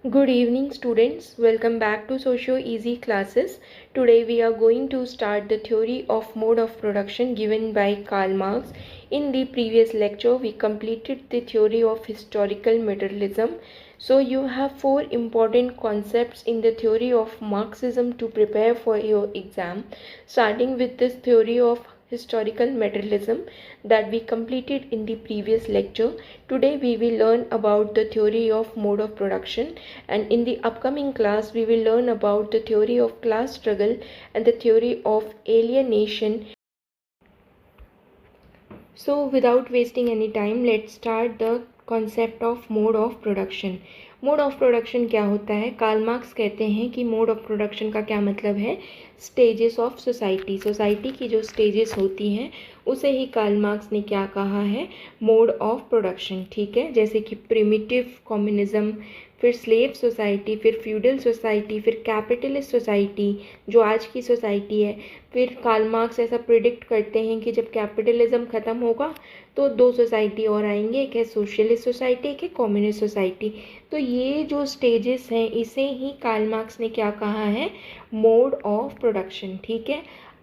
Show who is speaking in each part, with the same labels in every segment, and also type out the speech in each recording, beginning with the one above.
Speaker 1: Good evening students, welcome back to Socio Easy classes. Today we are going to start the theory of mode of production given by Karl Marx. In the previous lecture we completed the theory of historical materialism. So you have four important concepts in the theory of Marxism to prepare for your exam. Starting with this theory of historical materialism that we completed in the previous lecture. Today we will learn about the theory of mode of production, and in the upcoming class we will learn about the theory of class struggle and the theory of alienation. So without wasting any time, let's start the concept of mode of production. Mode of production क्या होता है? Karl Marx कहते हैं कि mode of production का क्या मतलब है? स्टेजेस ऑफ सोसाइटी, सोसाइटी की जो स्टेजेस होती हैं उसे ही कार्ल मार्क्स ने क्या कहा है? Mode of production. ठीक है, जैसे कि प्रिमिटिव कम्युनिज्म, फिर स्लेव सोसाइटी, फिर फ्यूडल सोसाइटी, फिर कैपिटलिस्ट सोसाइटी जो आज की सोसाइटी है। फिर कार्ल मार्क्स ऐसा प्रिडिक्ट करते हैं कि जब कैपिटलिज्म ख़त्म होगा तो दो सोसाइटी और आएंगे, एक है सोशलिस्ट सोसाइटी, एक है कम्युनिस्ट सोसाइटी। तो ये जो स्टेजेस हैं इसे ही कार्ल मार्क्स ने क्या कहा है? Mode of production. ठीक है,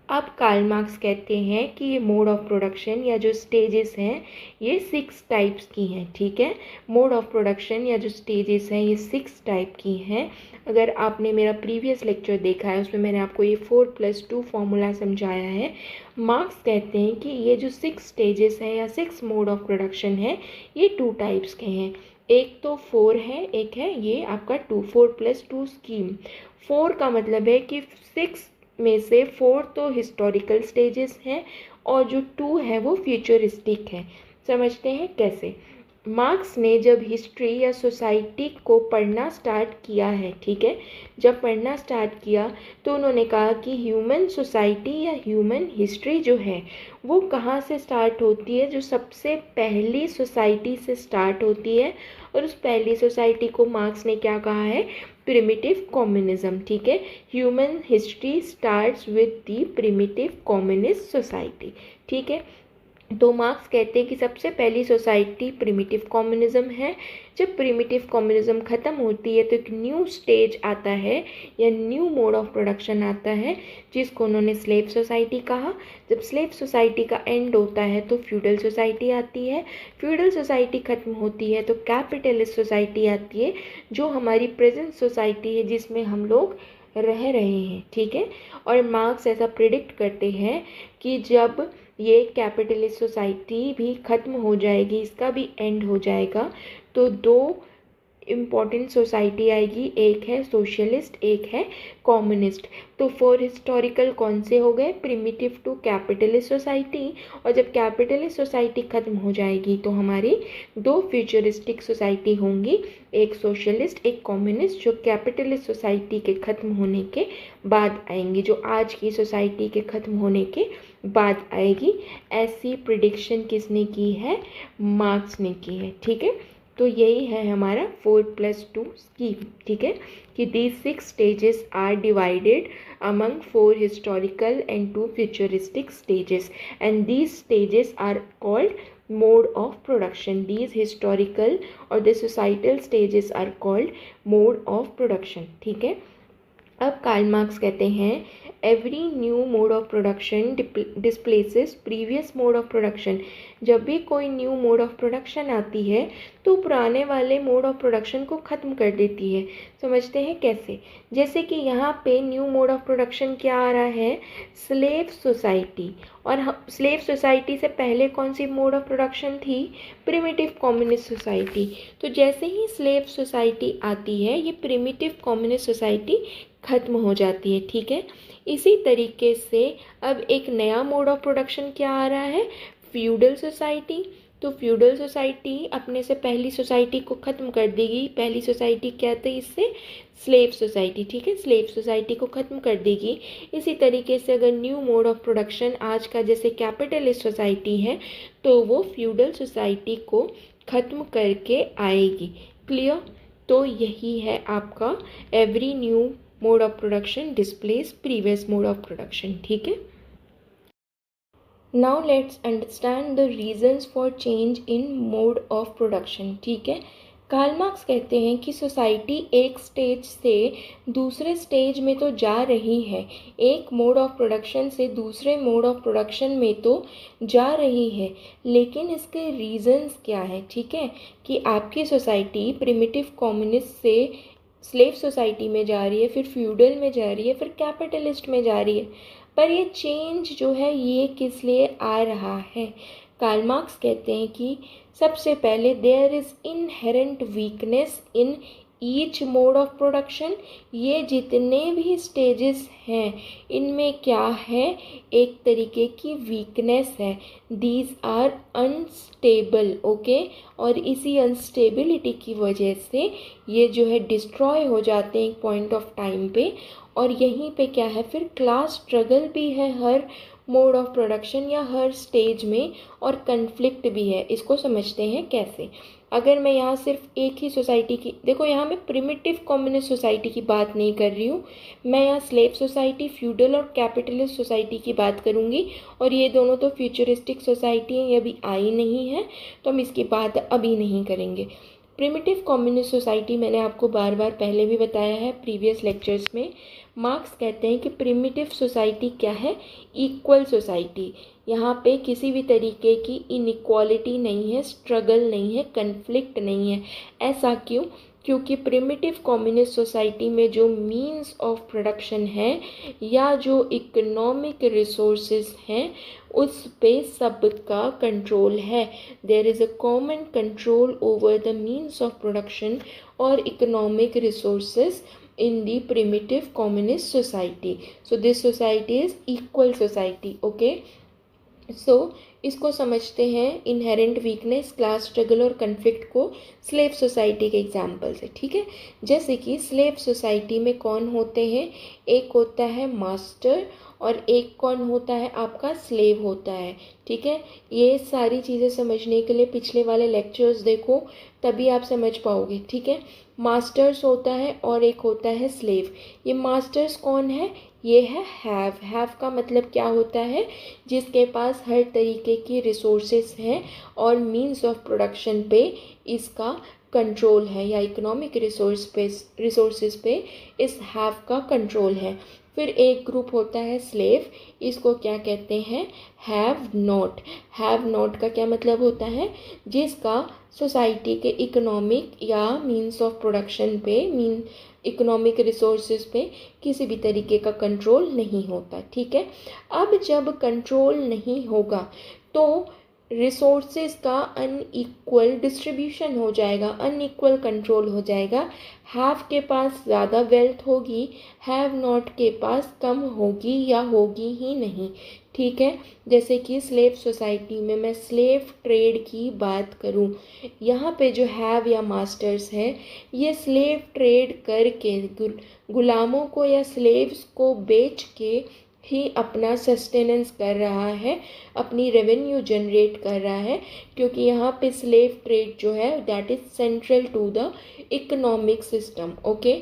Speaker 1: अब कार्ल मार्क्स कहते हैं कि ये मोड ऑफ प्रोडक्शन या जो स्टेजेस हैं ये 6 टाइप्स की हैं। ठीक है, मोड ऑफ प्रोडक्शन या जो स्टेजेस हैं ये 6 टाइप की हैं। अगर आपने मेरा प्रीवियस लेक्चर देखा है उसमें मैंने आपको ये 4+2 फॉर्मूला समझाया है। मार्क्स कहते हैं कि ये जो 6 स्टेजेस हैं या 6 मोड ऑफ प्रोडक्शन है ये 2 टाइप्स के हैं। एक तो 4 है, एक है ये आपका 4+2 स्कीम। 4 का मतलब है कि 6 में से 4 तो हिस्टोरिकल स्टेजेस हैं और जो 2 है वो फ्यूचरिस्टिक है। समझते हैं कैसे? मार्क्स ने जब हिस्ट्री या सोसाइटी को पढ़ना स्टार्ट किया है, ठीक है, जब पढ़ना स्टार्ट किया तो उन्होंने कहा कि ह्यूमन सोसाइटी या ह्यूमन हिस्ट्री जो है वो कहाँ से स्टार्ट होती है? जो सबसे पहली सोसाइटी से स्टार्ट होती है, और उस पहली सोसाइटी को मार्क्स ने क्या कहा है? Primitive communism. ठीक है, human history starts with the primitive communist society. ठीक है, तो मार्क्स कहते हैं कि सबसे पहली सोसाइटी प्रिमिटिव कम्युनिज्म है। जब प्रिमिटिव कम्युनिज्म ख़त्म होती है तो एक न्यू स्टेज आता है या न्यू मोड ऑफ प्रोडक्शन आता है जिसको उन्होंने स्लेव सोसाइटी कहा। जब स्लेव सोसाइटी का एंड होता है तो फ्यूडल सोसाइटी आती है। फ्यूडल सोसाइटी ख़त्म होती है तो कैपिटलिस्ट सोसाइटी आती है जो हमारी प्रेजेंट सोसाइटी है जिसमें हम लोग रह रहे हैं। ठीक है, और मार्क्स ऐसा प्रिडिक्ट करते हैं कि जब ये कैपिटलिस्ट सोसाइटी भी ख़त्म हो जाएगी, इसका भी एंड हो जाएगा, तो 2 इम्पॉर्टेंट सोसाइटी आएगी, एक है सोशलिस्ट, एक है कम्युनिस्ट। तो 4 हिस्टोरिकल कौन से हो गए? Primitive to capitalist society. और जब कैपिटलिस्ट सोसाइटी ख़त्म हो जाएगी तो हमारी 2 फ्यूचरिस्टिक सोसाइटी होंगी, एक सोशलिस्ट, एक कम्युनिस्ट, जो कैपिटलिस्ट सोसाइटी के ख़त्म होने के बाद आएंगी, जो आज की सोसाइटी के ख़त्म होने के बाद आएगी। ऐसी प्रिडिक्शन किसने की है? मार्क्स ने की है। ठीक है, तो यही है हमारा 4+2 स्कीम। ठीक है, कि these 6 stages are divided among 4 historical and 2 futuristic stages, and these stages are called mode of production. These historical or the societal stages are called mode of production. ठीक है, अब कार्ल मार्क्स कहते हैं every new mode of production displaces previous mode of production. जब भी कोई new mode of production आती है तो पुराने वाले मोड ऑफ प्रोडक्शन को ख़त्म कर देती है। समझते हैं कैसे? जैसे कि यहाँ पे न्यू मोड ऑफ प्रोडक्शन क्या आ रहा है? Slave society. और स्लेव सोसाइटी से पहले कौन सी मोड ऑफ प्रोडक्शन थी? Primitive communist society. तो जैसे ही स्लेव सोसाइटी आती है ये प्रिमिटिव कम्युनिस्ट सोसाइटी ख़त्म हो जाती है। ठीक है, इसी तरीके से अब एक नया मोड ऑफ प्रोडक्शन क्या आ रहा है? Feudal society. तो फ्यूडल सोसाइटी अपने से पहली सोसाइटी को ख़त्म कर देगी। पहली सोसाइटी क्या थी इससे? Slave society. ठीक है, स्लेव सोसाइटी को ख़त्म कर देगी। इसी तरीके से अगर न्यू मोड ऑफ प्रोडक्शन आज का जैसे कैपिटलिस्ट सोसाइटी है तो वो फ्यूडल सोसाइटी को ख़त्म करके आएगी। क्लियर? तो यही है आपका every new mode of production displace previous mode of production. ठीक है, now let's understand the reasons for change in mode of production. ठीक है, कार्ल मार्क्स कहते हैं कि सोसाइटी एक स्टेज से दूसरे स्टेज में तो जा रही है, एक मोड ऑफ प्रोडक्शन से दूसरे मोड ऑफ प्रोडक्शन में तो जा रही है, लेकिन इसके रीजंस क्या है। ठीक है, कि आपकी सोसाइटी प्रिमिटिव कम्युनिस्ट से स्लेव सोसाइटी में जा रही है, फिर फ्यूडल में जा रही है, फिर कैपिटलिस्ट में जा रही है, पर ये चेंज जो है ये किस लिए आ रहा है। कार्ल मार्क्स कहते हैं कि सबसे पहले there is inherent weakness in each mode of production. ये जितने भी स्टेजेस हैं इनमें क्या है, एक तरीके की वीकनेस है। दीज आर अनस्टेबल, ओके, और इसी अनस्टेबिलिटी की वजह से ये जो है डिस्ट्रॉय हो जाते हैं एक पॉइंट ऑफ टाइम पे। और यहीं पे क्या है, फिर क्लास स्ट्रगल भी है हर मोड ऑफ प्रोडक्शन या हर स्टेज में, और कन्फ्लिक्ट भी है। इसको समझते हैं कैसे। अगर मैं यहाँ सिर्फ एक ही सोसाइटी की, देखो यहाँ मैं प्रिमिटिव कम्युनिस्ट सोसाइटी की बात नहीं कर रही हूँ, मैं यहाँ स्लेव सोसाइटी, फ्यूडल और कैपिटलिस्ट सोसाइटी की बात करूँगी, और ये दोनों तो फ्यूचरिस्टिक सोसाइटी हैं, ये अभी आई नहीं है, तो हम इसकी बात अभी नहीं करेंगे। प्रिमिटिव कम्युनिस्ट सोसाइटी मैंने आपको बार बार पहले भी बताया है प्रीवियस लेक्चर्स में। मार्क्स कहते हैं कि प्रिमिटिव सोसाइटी क्या है, इक्वल सोसाइटी। यहाँ पे किसी भी तरीके की इनइक्वालिटी नहीं है, स्ट्रगल नहीं है, कन्फ्लिक्ट नहीं है। ऐसा क्यों? क्योंकि प्रिमिटिव कम्युनिस्ट सोसाइटी में जो मीन्स ऑफ प्रोडक्शन है या जो इकोनॉमिक रिसोर्सेज हैं उस पे सबका कंट्रोल है। There is a common control over the means of production और economic resources in the primitive communist society. So this society is equal society, okay. So इसको समझते हैं इनहेरेंट वीकनेस, क्लास स्ट्रगल और कन्फ्लिक्ट को slave society के example से। ठीक है, जैसे कि स्लेव सोसाइटी में कौन होते हैं, एक होता है मास्टर और एक कौन होता है, आपका स्लेव होता है। ठीक है, ये सारी चीज़ें समझने के लिए पिछले वाले लेक्चर्स देखो, तभी आप समझ पाओगे। ठीक है, मास्टर्स होता है और एक होता है स्लेव। ये मास्टर्स कौन है, ये है हैव। हैव का मतलब क्या होता है, जिसके पास हर तरीके की रिसोर्सेस हैं और मींस ऑफ प्रोडक्शन पे इसका कंट्रोल है, या इकोनॉमिक रिसोर्सेस पे इस हैव का कंट्रोल है। फिर एक ग्रुप होता है स्लेव, इसको क्या कहते हैं, हैव नॉट। हैव नॉट का क्या मतलब होता है, जिसका सोसाइटी के इकोनॉमिक या मींस ऑफ प्रोडक्शन पे, इकोनॉमिक रिसोर्सेज पे किसी भी तरीके का कंट्रोल नहीं होता। ठीक है, अब जब कंट्रोल नहीं होगा तो रिसोर्सेज का अनइक्वल डिस्ट्रीब्यूशन हो जाएगा, अनइक्वल कंट्रोल हो जाएगा। हैव के पास ज़्यादा वेल्थ होगी, हैव नॉट के पास कम होगी या होगी ही नहीं। ठीक है, जैसे कि स्लेव सोसाइटी में मैं स्लेव ट्रेड की बात करूं, यहाँ पे जो हैव या मास्टर्स है ये स्लेव ट्रेड करके गुलामों को या स्लेव्स को बेच के ही अपना सस्टेनेंस कर रहा है, अपनी रेवेन्यू जनरेट कर रहा है, क्योंकि यहाँ पे स्लेव ट्रेड जो है that is central to the economic system, okay.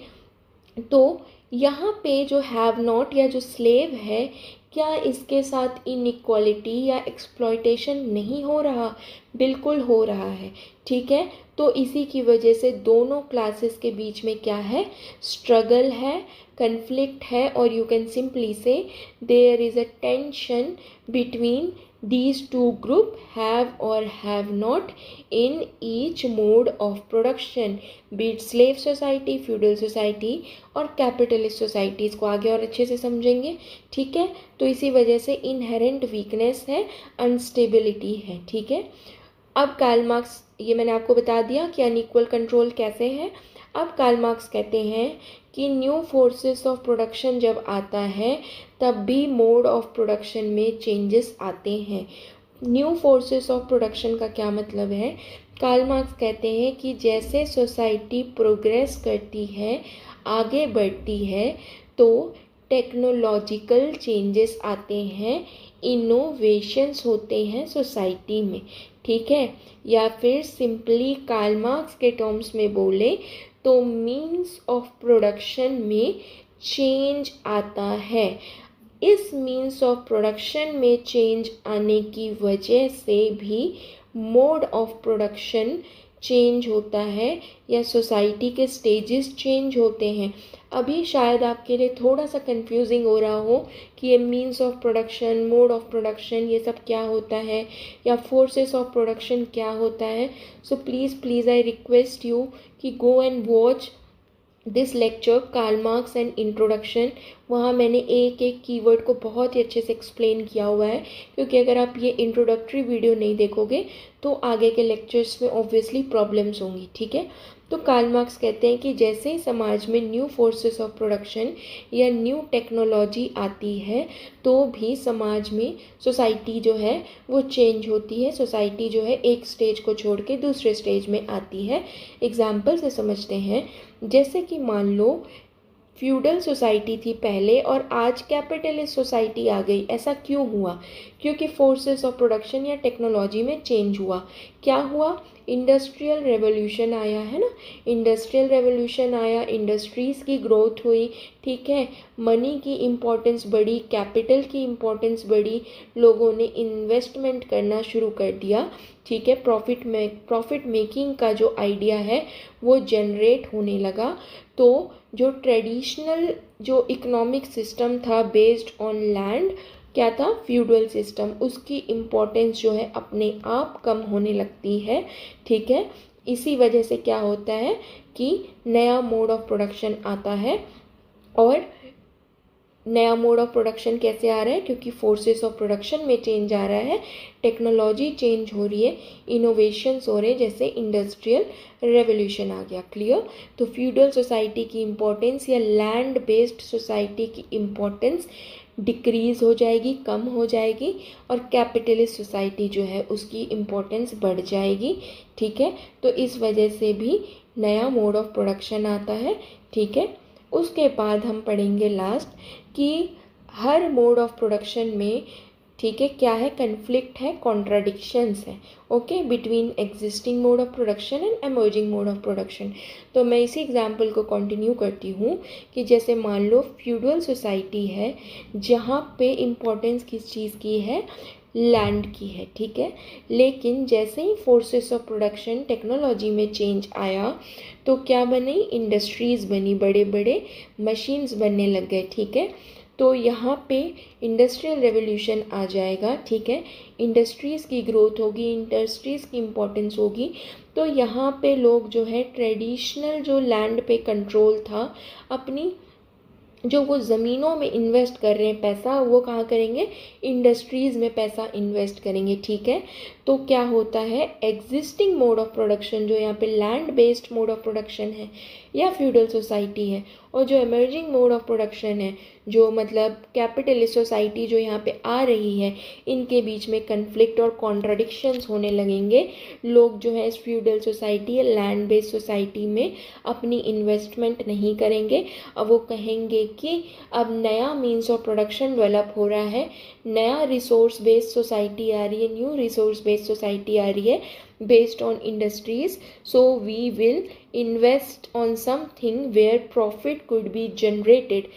Speaker 1: तो यहाँ पे जो हैव नॉट या जो स्लेव है, क्या इसके साथ इनइक्वालिटी या एक्सप्लॉयटेशन नहीं हो रहा? बिल्कुल हो रहा है। ठीक है, तो इसी की वजह से दोनों क्लासेस के बीच में क्या है, स्ट्रगल है, कन्फ्लिक्ट है, और you can simply say there is a tension between these two group, have or have not, in each mode of production, be it slave society, feudal society और capitalist society। इसको आगे और अच्छे से समझेंगे। ठीक है, तो इसी वजह से इनहेरेंट वीकनेस है, अनस्टेबिलिटी है। ठीक है, अब कार्ल मार्क्स, ये मैंने आपको बता दिया कि अनइक्वल कंट्रोल कैसे है। अब कार्ल मार्क्स कहते हैं कि न्यू फोर्सेस ऑफ प्रोडक्शन जब आता है तब भी मोड ऑफ प्रोडक्शन में चेंजेस आते हैं। न्यू फोर्सेस ऑफ प्रोडक्शन का क्या मतलब है? कार्ल मार्क्स कहते हैं कि जैसे सोसाइटी प्रोग्रेस करती है, आगे बढ़ती है, तो टेक्नोलॉजिकल चेंजेस आते हैं, इनोवेशंस होते हैं सोसाइटी में। ठीक है, या फिर सिंपली कार्ल मार्क्स के टर्म्स में बोले तो मीन्स ऑफ प्रोडक्शन में चेंज आता है। इस मीन्स ऑफ प्रोडक्शन में चेंज आने की वजह से भी मोड ऑफ प्रोडक्शन चेंज होता है या सोसाइटी के स्टेजेस चेंज होते हैं। अभी शायद आपके लिए थोड़ा सा कंफ्यूजिंग हो रहा हो कि ये means of production, mode of production, ये सब क्या होता है, या फोर्सेस ऑफ प्रोडक्शन क्या होता है। So please I request you कि go and watch this lecture Karl Marx and introduction. वहाँ मैंने एक एक कीवर्ड को बहुत ही अच्छे से एक्सप्लेन किया हुआ है, क्योंकि अगर आप ये इंट्रोडक्टरी वीडियो नहीं देखोगे तो आगे के लेक्चर्स में ऑब्वियसली प्रॉब्लम्स होंगी, ठीक है। तो कार्ल मार्क्स कहते हैं कि जैसे ही समाज में न्यू फोर्सेस ऑफ प्रोडक्शन या न्यू टेक्नोलॉजी आती है तो भी समाज में सोसाइटी जो है वो चेंज होती है। सोसाइटी जो है एक स्टेज को छोड़ के दूसरे स्टेज में आती है। एग्जाम्पल से समझते हैं, जैसे कि मान लो फ्यूडल सोसाइटी थी पहले और आज कैपिटलिस्ट सोसाइटी आ गई। ऐसा क्यों हुआ? क्योंकि फोर्सेस ऑफ प्रोडक्शन या टेक्नोलॉजी में चेंज हुआ। क्या हुआ? इंडस्ट्रियल रेवोल्यूशन आया, है ना। इंडस्ट्रियल रेवोल्यूशन आया, इंडस्ट्रीज़ की ग्रोथ हुई, ठीक है। मनी की इम्पोर्टेंस बढ़ी, कैपिटल की इम्पोर्टेंस बढ़ी, लोगों ने इन्वेस्टमेंट करना शुरू कर दिया, ठीक है। प्रॉफिट मेकिंग का जो आइडिया है वो जनरेट होने लगा। तो जो ट्रेडिशनल जो इकोनॉमिक सिस्टम था बेस्ड ऑन लैंड, क्या था? फ्यूडल सिस्टम, उसकी इम्पोर्टेंस जो है अपने आप कम होने लगती है, ठीक है। इसी वजह से क्या होता है कि नया मोड ऑफ प्रोडक्शन आता है। और नया मोड ऑफ प्रोडक्शन कैसे आ रहा है? क्योंकि फोर्सेस ऑफ प्रोडक्शन में चेंज आ रहा है, टेक्नोलॉजी चेंज हो रही है, इनोवेशंस हो रहे हैं, जैसे इंडस्ट्रियल रेवोल्यूशन आ गया। क्लियर? तो फ्यूडल सोसाइटी की इम्पोर्टेंस या लैंड बेस्ड सोसाइटी की इम्पोर्टेंस डिक्रीज़ हो जाएगी, कम हो जाएगी, और कैपिटलिस्ट सोसाइटी जो है उसकी इम्पोर्टेंस बढ़ जाएगी, ठीक है। तो इस वजह से भी नया मोड ऑफ प्रोडक्शन आता है, ठीक है। उसके बाद हम पढ़ेंगे लास्ट कि हर मोड ऑफ प्रोडक्शन में, ठीक है, क्या है? कन्फ्लिक्ट है, कॉन्ट्राडिक्शंस है, okay, between existing mode of production and emerging mode of production. तो मैं इसी एग्जांपल को कंटिन्यू करती हूँ कि जैसे मान लो फ्यूडल सोसाइटी है जहाँ पे इम्पोर्टेंस किस चीज़ की है? लैंड की है, ठीक है। लेकिन जैसे ही फोर्सेस ऑफ प्रोडक्शन टेक्नोलॉजी में चेंज आया तो क्या बनी? इंडस्ट्रीज़ बनी, बड़े बड़े मशीन्स बनने लग गए, ठीक है। तो यहाँ पे इंडस्ट्रियल रेवोल्यूशन आ जाएगा, ठीक है। इंडस्ट्रीज़ की ग्रोथ होगी, इंडस्ट्रीज़ की इम्पोर्टेंस होगी। तो यहाँ पे लोग जो है ट्रेडिशनल जो लैंड पे कंट्रोल था, अपनी जो वो ज़मीनों में इन्वेस्ट कर रहे हैं पैसा, वो कहाँ करेंगे? इंडस्ट्रीज़ में पैसा इन्वेस्ट करेंगे, ठीक है। तो क्या होता है? एग्जिस्टिंग मोड ऑफ प्रोडक्शन जो यहाँ पे land based mode of production है या फ्यूडल सोसाइटी है, और जो एमर्जिंग मोड ऑफ प्रोडक्शन है जो मतलब कैपिटलिस्ट सोसाइटी जो यहाँ पे आ रही है, इनके बीच में कन्फ्लिक्ट और कॉन्ट्राडिक्शंस होने लगेंगे। लोग जो है इस फ्यूडल सोसाइटी या लैंड बेस्ड सोसाइटी में अपनी इन्वेस्टमेंट नहीं करेंगे। अब वो कहेंगे कि अब नया मीन्स ऑफ प्रोडक्शन डेवलप हो रहा है, नया रिसोर्स बेस्ड सोसाइटी आ रही है, न्यू रिसोर्स बेस्ड सोसाइटी आ रही है based on industries, so we will invest on something where profit could be generated।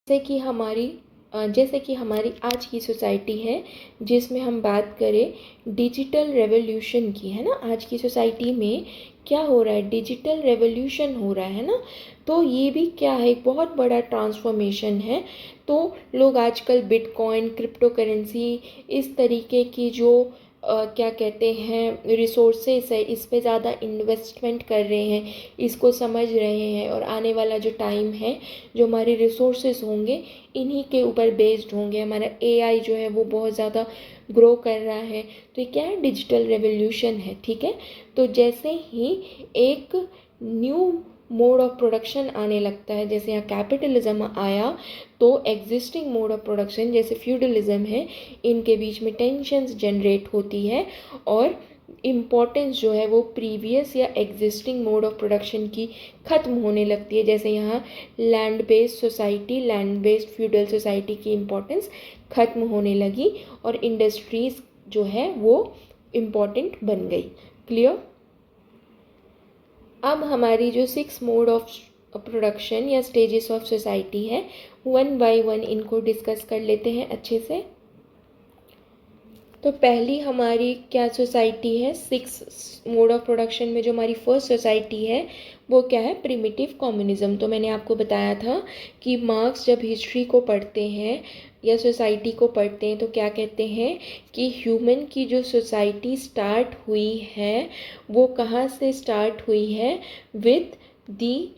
Speaker 1: जैसे कि हमारी आज की सोसाइटी है जिसमें हम बात करें डिजिटल रेवोल्यूशन की, है ना। आज की सोसाइटी में क्या हो रहा है? डिजिटल रेवोल्यूशन हो रहा है ना। तो ये भी क्या है? एक बहुत बड़ा ट्रांसफॉर्मेशन है। तो लोग आजकल बिटकॉइन, क्रिप्टो करेंसी, इस तरीके की जो क्या कहते हैं रिसोर्सेस है, इस पे ज़्यादा इन्वेस्टमेंट कर रहे हैं, इसको समझ रहे हैं, और आने वाला जो टाइम है जो हमारे रिसोर्सेस होंगे इन्हीं के ऊपर बेस्ड होंगे। हमारा एआई जो है वो बहुत ज़्यादा ग्रो कर रहा है। तो ये क्या है? डिजिटल रेवोल्यूशन है, ठीक है। तो जैसे ही एक न्यू मोड ऑफ प्रोडक्शन आने लगता है, जैसे यहाँ कैपिटलिज्म आया तो एग्जिस्टिंग मोड ऑफ प्रोडक्शन जैसे फ्यूडलिज्म है, इनके बीच में टेंशन्स जनरेट होती है और इम्पोर्टेंस जो है वो प्रीवियस या एग्जिस्टिंग मोड ऑफ प्रोडक्शन की ख़त्म होने लगती है। जैसे यहाँ land based society, land based feudal society की इम्पोर्टेंस ख़त्म होने लगी और इंडस्ट्रीज़ जो है वो इम्पॉर्टेंट बन गई। क्लियर? अब हमारी जो 6 मोड ऑफ प्रोडक्शन या स्टेजेस ऑफ सोसाइटी है, वन बाय वन इनको डिस्कस कर लेते हैं अच्छे से। तो पहली हमारी क्या सोसाइटी है, 6 मोड ऑफ प्रोडक्शन में जो हमारी फर्स्ट सोसाइटी है वो क्या है, प्रिमिटिव कम्युनिज्म। तो मैंने आपको बताया था कि मार्क्स जब हिस्ट्री को पढ़ते हैं या सोसाइटी को पढ़ते हैं तो क्या कहते हैं कि ह्यूमन की जो सोसाइटी स्टार्ट हुई है वो कहाँ से स्टार्ट हुई है, with the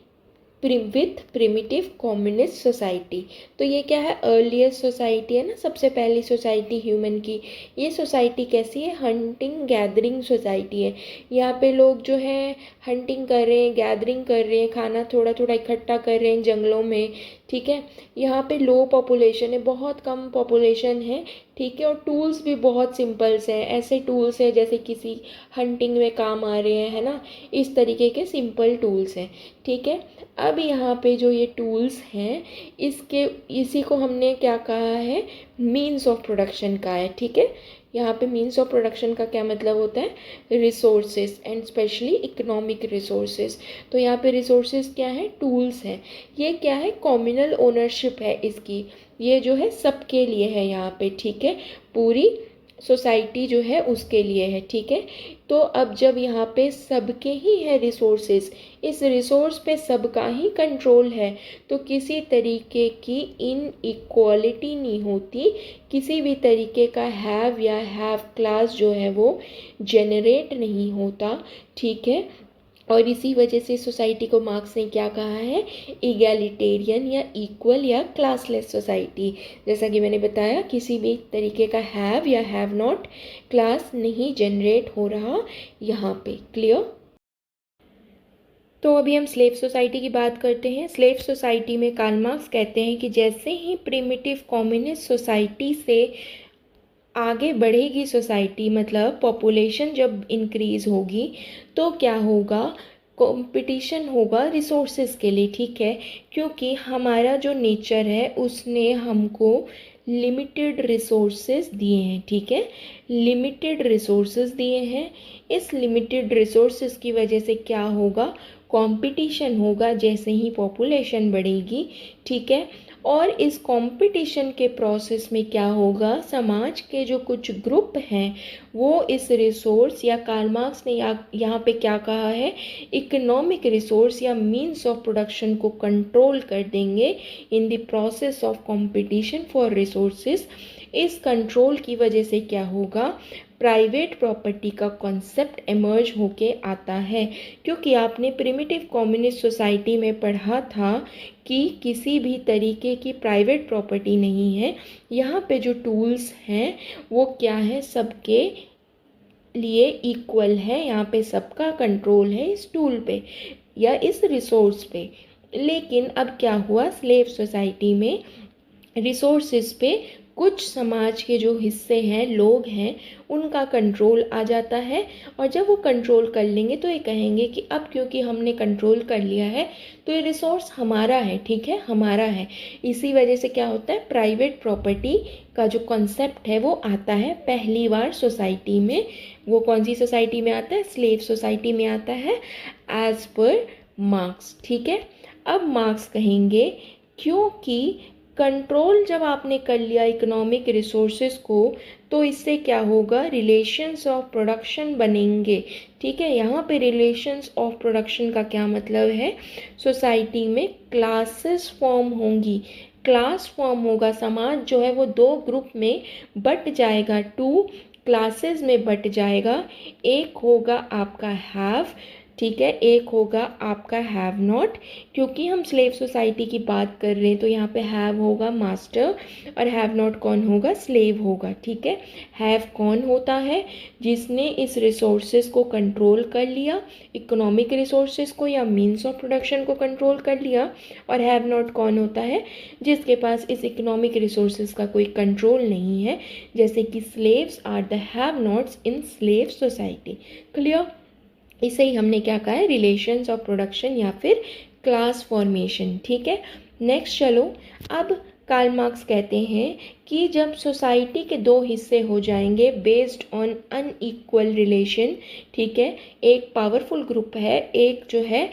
Speaker 1: with primitive communist society. तो ये क्या है, अर्लीस्ट सोसाइटी है ना, सबसे पहली सोसाइटी ह्यूमन की। ये सोसाइटी कैसी है, हंटिंग गैदरिंग सोसाइटी है। यहाँ पे लोग जो है हंटिंग कर रहे हैं, गैदरिंग कर रहे हैं, खाना थोड़ा थोड़ा इकट्ठा कर रहे हैं जंगलों में, ठीक है। यहाँ पे लो पॉपुलेशन है, बहुत कम पॉपुलेशन है, ठीक है। और टूल्स भी बहुत सिंपल्स हैं, ऐसे टूल्स हैं जैसे किसी हंटिंग में काम आ रहे हैं, है ना, इस तरीके के सिंपल टूल्स हैं, ठीक है। अब यहाँ पे जो ये टूल्स हैं इसी को हमने क्या कहा है, मीन्स ऑफ प्रोडक्शन का है, ठीक है। यहाँ पे मीन्स ऑफ प्रोडक्शन का क्या मतलब होता है, resources and specially economic resources. तो यहाँ पे रिसोर्सेज क्या है, टूल्स हैं। ये क्या है, कॉम्युनल ओनरशिप है इसकी, ये जो है सबके लिए है यहाँ पे, ठीक है, पूरी सोसाइटी जो है उसके लिए है, ठीक है। तो अब जब यहाँ पे सबके ही है रिसोर्सेज, इस रिसोर्स पे सबका ही कंट्रोल है, तो किसी तरीके की इनइक्वालिटी नहीं होती, किसी भी तरीके का हैव या हैव क्लास जो है वो जनरेट नहीं होता, ठीक है। और इसी वजह से सोसाइटी को मार्क्स ने क्या कहा है, इगैलिटेरियन या इक्वल या क्लासलेस सोसाइटी। जैसा कि मैंने बताया, किसी भी तरीके का हैव या हैव नॉट क्लास नहीं जनरेट हो रहा यहाँ पे, क्लियर। तो अभी हम स्लेव सोसाइटी की बात करते हैं। स्लेव सोसाइटी में कार्ल मार्क्स कहते हैं कि जैसे ही प्रिमिटिव कम्युनिस्ट सोसाइटी से आगे बढ़ेगी सोसाइटी, मतलब पॉपुलेशन जब इंक्रीज़ होगी तो क्या होगा, कंपटीशन होगा रिसोर्सेज के लिए, ठीक है। क्योंकि हमारा जो नेचर है उसने हमको लिमिटेड रिसोर्सेज दिए हैं, ठीक है, लिमिटेड रिसोर्सेज दिए हैं। इस लिमिटेड रिसोर्सेज की वजह से क्या होगा, कंपटीशन होगा जैसे ही पॉपुलेशन बढ़ेगी, ठीक है। और इस कंपटीशन के प्रोसेस में क्या होगा, समाज के जो कुछ ग्रुप हैं वो इस रिसोर्स या कार्ल मार्क्स ने यहाँ पे क्या कहा है, इकोनॉमिक रिसोर्स या मीन्स ऑफ प्रोडक्शन को कंट्रोल कर देंगे in the process of competition for resources. इस कंट्रोल की वजह से क्या होगा, प्राइवेट प्रॉपर्टी का कॉन्सेप्ट इमर्ज होके आता है। क्योंकि आपने प्रिमिटिव कम्युनिस्ट सोसाइटी में पढ़ा था कि किसी भी तरीके की प्राइवेट प्रॉपर्टी नहीं है। यहाँ पे जो टूल्स हैं वो क्या है, सबके लिए इक्वल है, यहाँ पे सबका कंट्रोल है इस टूल पे या इस रिसोर्स पे। लेकिन अब क्या हुआ, स्लेव सोसाइटी में रिसोर्सेज पे कुछ समाज के जो हिस्से हैं, लोग हैं, उनका कंट्रोल आ जाता है। और जब वो कंट्रोल कर लेंगे तो ये कहेंगे कि अब क्योंकि हमने कंट्रोल कर लिया है तो ये रिसोर्स हमारा है, ठीक है, हमारा है। इसी वजह से क्या होता है, प्राइवेट प्रॉपर्टी का जो कॉन्सेप्ट है वो आता है पहली बार सोसाइटी में। वो कौन सी सोसाइटी में आता है, स्लेव सोसाइटी में आता है, एज पर मार्क्स, ठीक है। अब मार्क्स कहेंगे क्योंकि कंट्रोल जब आपने कर लिया इकोनॉमिक रिसोर्सेज को तो इससे क्या होगा, रिलेशंस ऑफ प्रोडक्शन बनेंगे, ठीक है। यहाँ पे रिलेशंस ऑफ प्रोडक्शन का क्या मतलब है, सोसाइटी में क्लासेस फॉर्म होंगी, क्लास फॉर्म होगा, समाज जो है वो दो ग्रुप में बट जाएगा, 2 क्लासेस में बट जाएगा। एक होगा आपका हैव, ठीक है, एक होगा आपका हैव नॉट। क्योंकि हम स्लेव सोसाइटी की बात कर रहे हैं तो यहाँ पे हैव होगा मास्टर और हैव नॉट कौन होगा, स्लेव होगा, ठीक है। हैव कौन होता है, जिसने इस रिसोर्सेज को कंट्रोल कर लिया, इकोनॉमिक रिसोर्सेज को या मीन्स ऑफ प्रोडक्शन को कंट्रोल कर लिया। और हैव नॉट कौन होता है, जिसके पास इस इकोनॉमिक रिसोर्सेज का कोई कंट्रोल नहीं है, जैसे कि slaves are the have nots in slave society, clear. इसे ही हमने क्या कहा है, रिलेशंस ऑफ प्रोडक्शन या फिर क्लास फॉर्मेशन, ठीक है। नेक्स्ट चलो, अब कार्ल मार्क्स कहते हैं कि जब सोसाइटी के 2 हिस्से हो जाएंगे बेस्ड ऑन अनइक्वल रिलेशन, ठीक है, एक पावरफुल ग्रुप है, एक जो है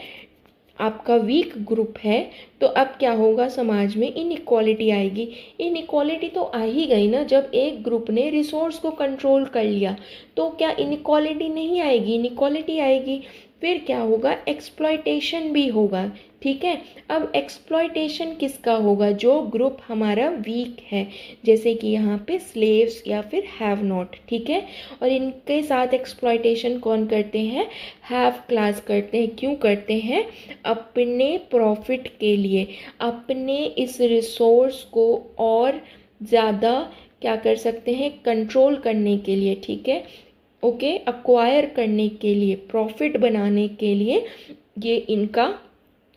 Speaker 1: आपका वीक ग्रुप है, तो अब क्या होगा, समाज में इनइक्वालिटी आएगी। इनइक्वालिटी तो आ ही गई ना, जब एक ग्रुप ने रिसोर्स को कंट्रोल कर लिया तो क्या इनइक्वालिटी नहीं आएगी, इनइक्वालिटी आएगी। फिर क्या होगा, एक्सप्लॉयटेशन भी होगा। ठीक है, अब एक्सप्लॉयटेशन किसका होगा, जो ग्रुप हमारा वीक है, जैसे कि यहाँ पे स्लेव्स या फिर हैव नॉट। ठीक है, और इनके साथ एक्सप्लॉयटेशन कौन करते हैं, हैव क्लास करते हैं। क्यों करते हैं, अपने प्रॉफिट के लिए, अपने इस रिसोर्स को और ज़्यादा क्या कर सकते हैं, कंट्रोल करने के लिए। ठीक है, ओके, अक्वायर करने के लिए, प्रॉफिट बनाने के लिए ये इनका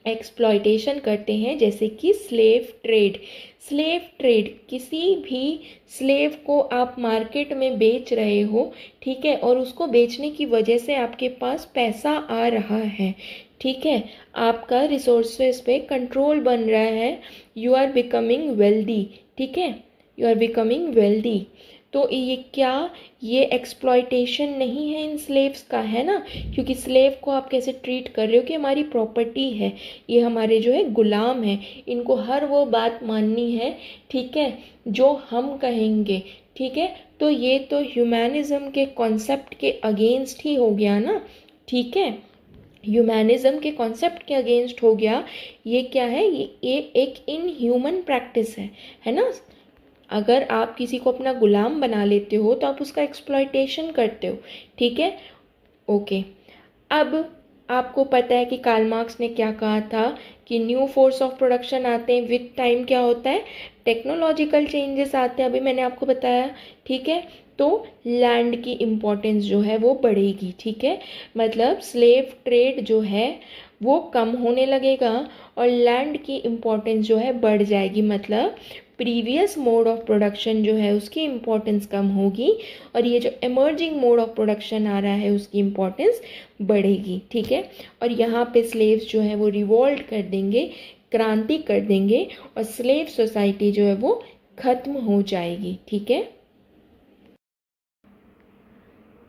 Speaker 1: एक्सप्लॉयटेशन करते हैं। जैसे कि स्लेव ट्रेड। स्लेव ट्रेड, किसी भी स्लेव को आप मार्केट में बेच रहे हो, ठीक है, और उसको बेचने की वजह से आपके पास पैसा आ रहा है, ठीक है, आपका रिसोर्सेज पे कंट्रोल बन रहा है, यू आर बिकमिंग वेल्दी। ठीक है, यू आर बिकमिंग वेल्दी। तो ये क्या, ये एक्सप्लॉयटेशन नहीं है इन स्लेव्स का, है ना, क्योंकि स्लेव को आप कैसे ट्रीट कर रहे हो कि हमारी प्रॉपर्टी है, ये हमारे जो है गुलाम है, इनको हर वो बात माननी है, ठीक है, जो हम कहेंगे। ठीक है, तो ये तो ह्यूमैनिज्म के कॉन्सेप्ट के अगेंस्ट ही हो गया ना। ठीक है, ह्यूमैनिज्म के कॉन्सेप्ट के अगेंस्ट हो गया। ये क्या है, ये एक इनह्यूमन प्रैक्टिस है ना। अगर आप किसी को अपना गुलाम बना लेते हो तो आप उसका एक्सप्लॉयटेशन करते हो। ठीक है, ओके। अब आपको पता है कि कार्ल मार्क्स ने क्या कहा था कि न्यू फोर्स ऑफ प्रोडक्शन आते हैं विथ टाइम, क्या होता है, टेक्नोलॉजिकल चेंजेस आते हैं, अभी मैंने आपको बताया। ठीक है, तो लैंड की इम्पोर्टेंस जो है वो बढ़ेगी। ठीक है, मतलब स्लेव ट्रेड जो है वो कम होने लगेगा और लैंड की इम्पोर्टेंस जो है बढ़ जाएगी। मतलब प्रीवियस मोड ऑफ प्रोडक्शन जो है उसकी इम्पोर्टेंस कम होगी और ये जो एमर्जिंग मोड ऑफ प्रोडक्शन आ रहा है उसकी इम्पोर्टेंस बढ़ेगी। ठीक है, और यहाँ पे स्लेव्स जो है वो रिवॉल्ट कर देंगे, क्रांति कर देंगे और स्लेव सोसाइटी जो है वो खत्म हो जाएगी। ठीक है,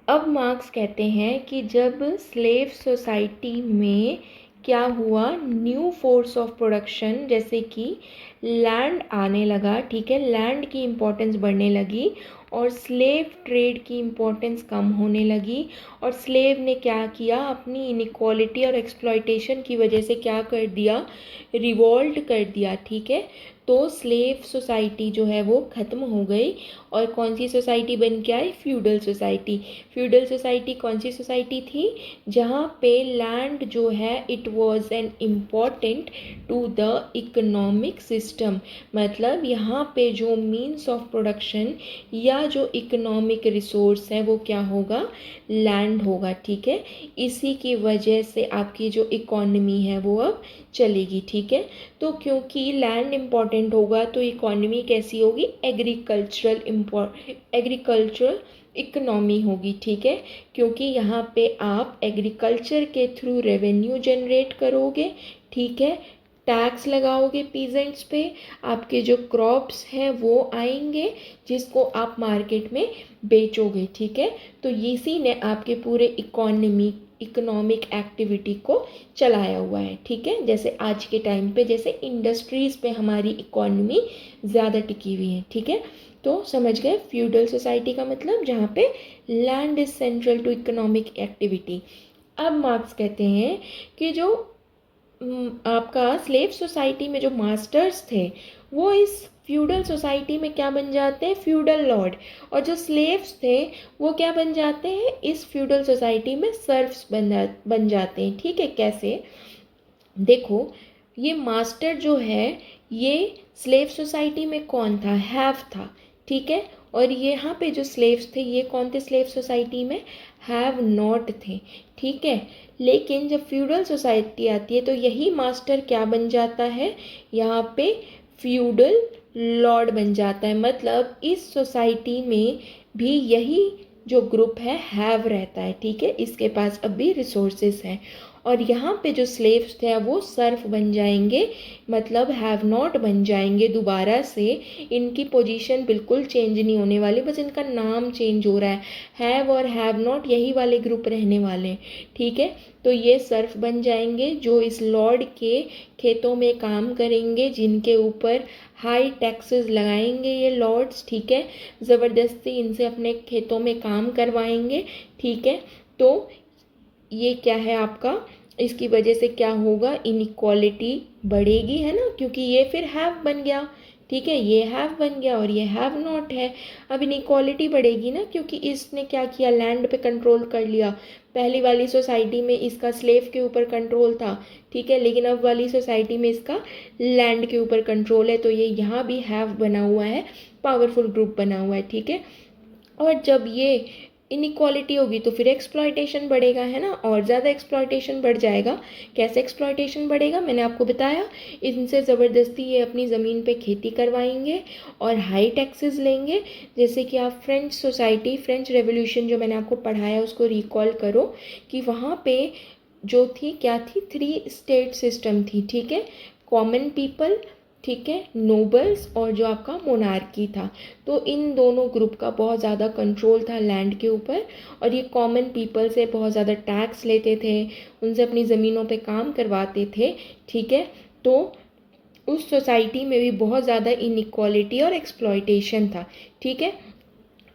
Speaker 1: अब मार्क्स कहते हैं कि जब स्लेव सोसाइटी में क्या हुआ, न्यू फोर्स ऑफ प्रोडक्शन, जैसे कि लैंड आने लगा, ठीक है, लैंड की इम्पोर्टेंस बढ़ने लगी और स्लेव ट्रेड की इम्पोर्टेंस कम होने लगी और स्लेव ने क्या किया, अपनी इनइक्वालिटी और एक्सप्लॉयटेशन की वजह से क्या कर दिया, रिवॉल्ट कर दिया। ठीक है, तो स्लेव सोसाइटी जो है वो ख़त्म हो गई और कौन सी सोसाइटी बन के आई, फ्यूडल सोसाइटी। फ्यूडल सोसाइटी कौन सी सोसाइटी थी, जहाँ पे लैंड जो है it was an important to the economic system. मतलब यहाँ पे जो मीन्स ऑफ प्रोडक्शन या जो इकोनॉमिक रिसोर्स है वो क्या होगा, लैंड होगा। ठीक है, इसी की वजह से आपकी जो इकोनॉमी है वो अब चलेगी। ठीक है, तो क्योंकि लैंड इम्पॉर्टेंट होगा तो इकोनॉमी कैसी होगी, एग्रीकल्चरल इकोनॉमी होगी। ठीक है, क्योंकि यहाँ पे आप एग्रीकल्चर के थ्रू रेवेन्यू जनरेट करोगे। ठीक है, टैक्स लगाओगे पीजेंट्स पे, आपके जो क्रॉप्स हैं वो आएंगे जिसको आप मार्केट में बेचोगे। ठीक है, तो इसी ने आपके पूरे इकोनॉमिक एक्टिविटी को चलाया हुआ है। ठीक है, जैसे आज के टाइम पे जैसे इंडस्ट्रीज़ पे हमारी इकोनॉमी ज़्यादा टिकी हुई है। ठीक है, तो समझ गए, फ्यूडल सोसाइटी का मतलब जहाँ पे land is central to economic activity. अब मार्क्स कहते हैं कि जो आपका स्लेव सोसाइटी में जो मास्टर्स थे वो इस फ्यूडल सोसाइटी में क्या बन जाते हैं, फ्यूडल लॉर्ड, और जो स्लेव्स थे वो क्या बन जाते हैं, इस फ्यूडल सोसाइटी में सर्व्स बन जाते हैं। ठीक है, कैसे, देखो, ये मास्टर जो है ये स्लेव सोसाइटी में कौन था, हैव था। ठीक है, और यहाँ पे जो स्लेव्स थे ये कौन थे स्लेव सोसाइटी में, हैव नॉट थे। ठीक है, लेकिन जब फ्यूडल सोसाइटी आती है तो यही मास्टर क्या बन जाता है, यहाँ पे फ्यूडल लॉर्ड बन जाता है। मतलब इस सोसाइटी में भी यही जो ग्रुप है हैव रहता है। ठीक है, इसके पास अब भी रिसोर्सेस हैं और यहाँ पे जो स्लेव्स थे वो सर्फ बन जाएंगे, मतलब हैव नॉट बन जाएंगे दोबारा से। इनकी पोजीशन बिल्कुल चेंज नहीं होने वाली, बस इनका नाम चेंज हो रहा है। हैव और हैव नॉट यही वाले ग्रुप रहने वाले हैं, ठीक है। तो ये सर्फ बन जाएंगे जो इस लॉर्ड के खेतों में काम करेंगे, जिनके ऊपर हाई टैक्सेस लगाएंगे ये लॉर्ड्स, ठीक है। ज़बरदस्ती इनसे अपने खेतों में काम करवाएंगे, ठीक है। तो ये क्या है आपका, इसकी वजह से क्या होगा, इनइक्वालिटी बढ़ेगी, है ना, क्योंकि ये फिर हैव बन गया, ठीक है। ये हैव बन गया और ये हैव नॉट है। अब इनइक्वालिटी बढ़ेगी ना, क्योंकि इसने क्या किया, लैंड पे कंट्रोल कर लिया। पहली वाली सोसाइटी में इसका स्लेव के ऊपर कंट्रोल था, ठीक है, लेकिन अब वाली सोसाइटी में इसका लैंड के ऊपर कंट्रोल है। तो ये यहाँ भी हैव बना हुआ है, पावरफुल ग्रुप बना हुआ है, ठीक है। और जब ये इनइक्वालिटी होगी तो फिर एक्सप्लॉयटेशन बढ़ेगा, है ना, और ज़्यादा एक्सप्लॉयटेशन बढ़ जाएगा। कैसे एक्सप्लॉयटेशन बढ़ेगा, मैंने आपको बताया, इनसे ज़बरदस्ती ये अपनी ज़मीन पे खेती करवाएंगे और हाई टैक्सेस लेंगे। जैसे कि आप फ्रेंच सोसाइटी, फ्रेंच रेवोल्यूशन जो मैंने आपको पढ़ाया उसको रिकॉल करो कि वहाँ पे जो थी, क्या थी, 3 स्टेट सिस्टम थी, ठीक है। कॉमन पीपल, ठीक है, नोबल्स और जो आपका मोनार्की था। तो इन दोनों ग्रुप का बहुत ज़्यादा कंट्रोल था लैंड के ऊपर, और ये कॉमन पीपल से बहुत ज़्यादा टैक्स लेते थे, उनसे अपनी ज़मीनों पे काम करवाते थे, ठीक है। तो उस सोसाइटी में भी बहुत ज़्यादा इनइक्वालिटी और एक्सप्लॉयटेशन था, ठीक है।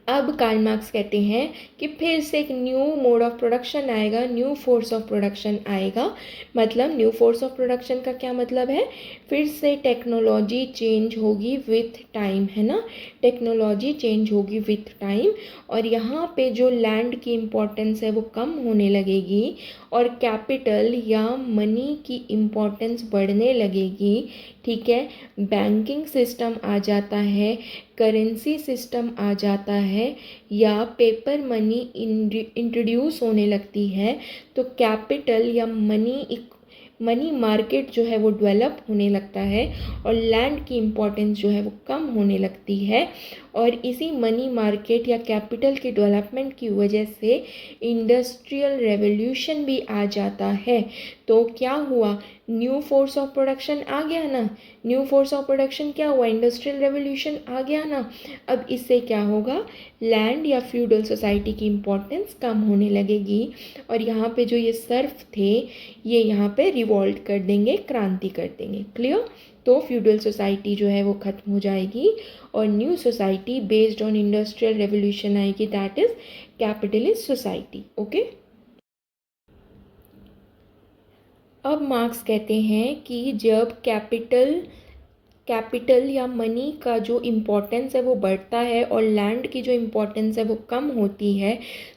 Speaker 1: अब कार्ल मार्क्स कहते हैं कि फिर से एक न्यू मोड ऑफ प्रोडक्शन आएगा, न्यू फोर्स ऑफ प्रोडक्शन आएगा। मतलब न्यू फोर्स ऑफ प्रोडक्शन का क्या मतलब है, फिर से टेक्नोलॉजी चेंज होगी विथ टाइम, है ना, टेक्नोलॉजी चेंज होगी विथ टाइम। और यहाँ पे जो लैंड की इम्पोर्टेंस है वो कम होने लगेगी और कैपिटल या मनी की इम्पोर्टेंस बढ़ने लगेगी, ठीक है। बैंकिंग सिस्टम आ जाता है, करेंसी सिस्टम आ जाता है, या पेपर मनी इंट्रोड्यूस होने लगती है। तो कैपिटल या मनी मार्केट जो है वो डेवलप होने लगता है और लैंड की इम्पोर्टेंस जो है वो कम होने लगती है। और इसी मनी मार्केट या कैपिटल की डेवलपमेंट की वजह से इंडस्ट्रियल रेवोल्यूशन भी आ जाता है। तो क्या हुआ, न्यू फोर्स ऑफ प्रोडक्शन आ गया ना, न्यू फोर्स ऑफ प्रोडक्शन क्या हुआ, इंडस्ट्रियल रेवोल्यूशन आ गया ना। अब इससे क्या होगा, लैंड या फ्यूडल सोसाइटी की इम्पोर्टेंस कम होने लगेगी और यहाँ पे जो ये सर्फ थे ये यहाँ पे रिवॉल्ट कर देंगे, क्रांति कर देंगे। क्लियर। तो फ्यूडल सोसाइटी जो है वो ख़त्म हो जाएगी और new society based on industrial revolution आएगी, that is capitalist society. Okay. अब मार्क्स कहते हैं कि जब कैपिटल या मनी का जो इम्पोर्टेंस है वो बढ़ता है और लैंड की जो इम्पोर्टेंस है वो कम होती है,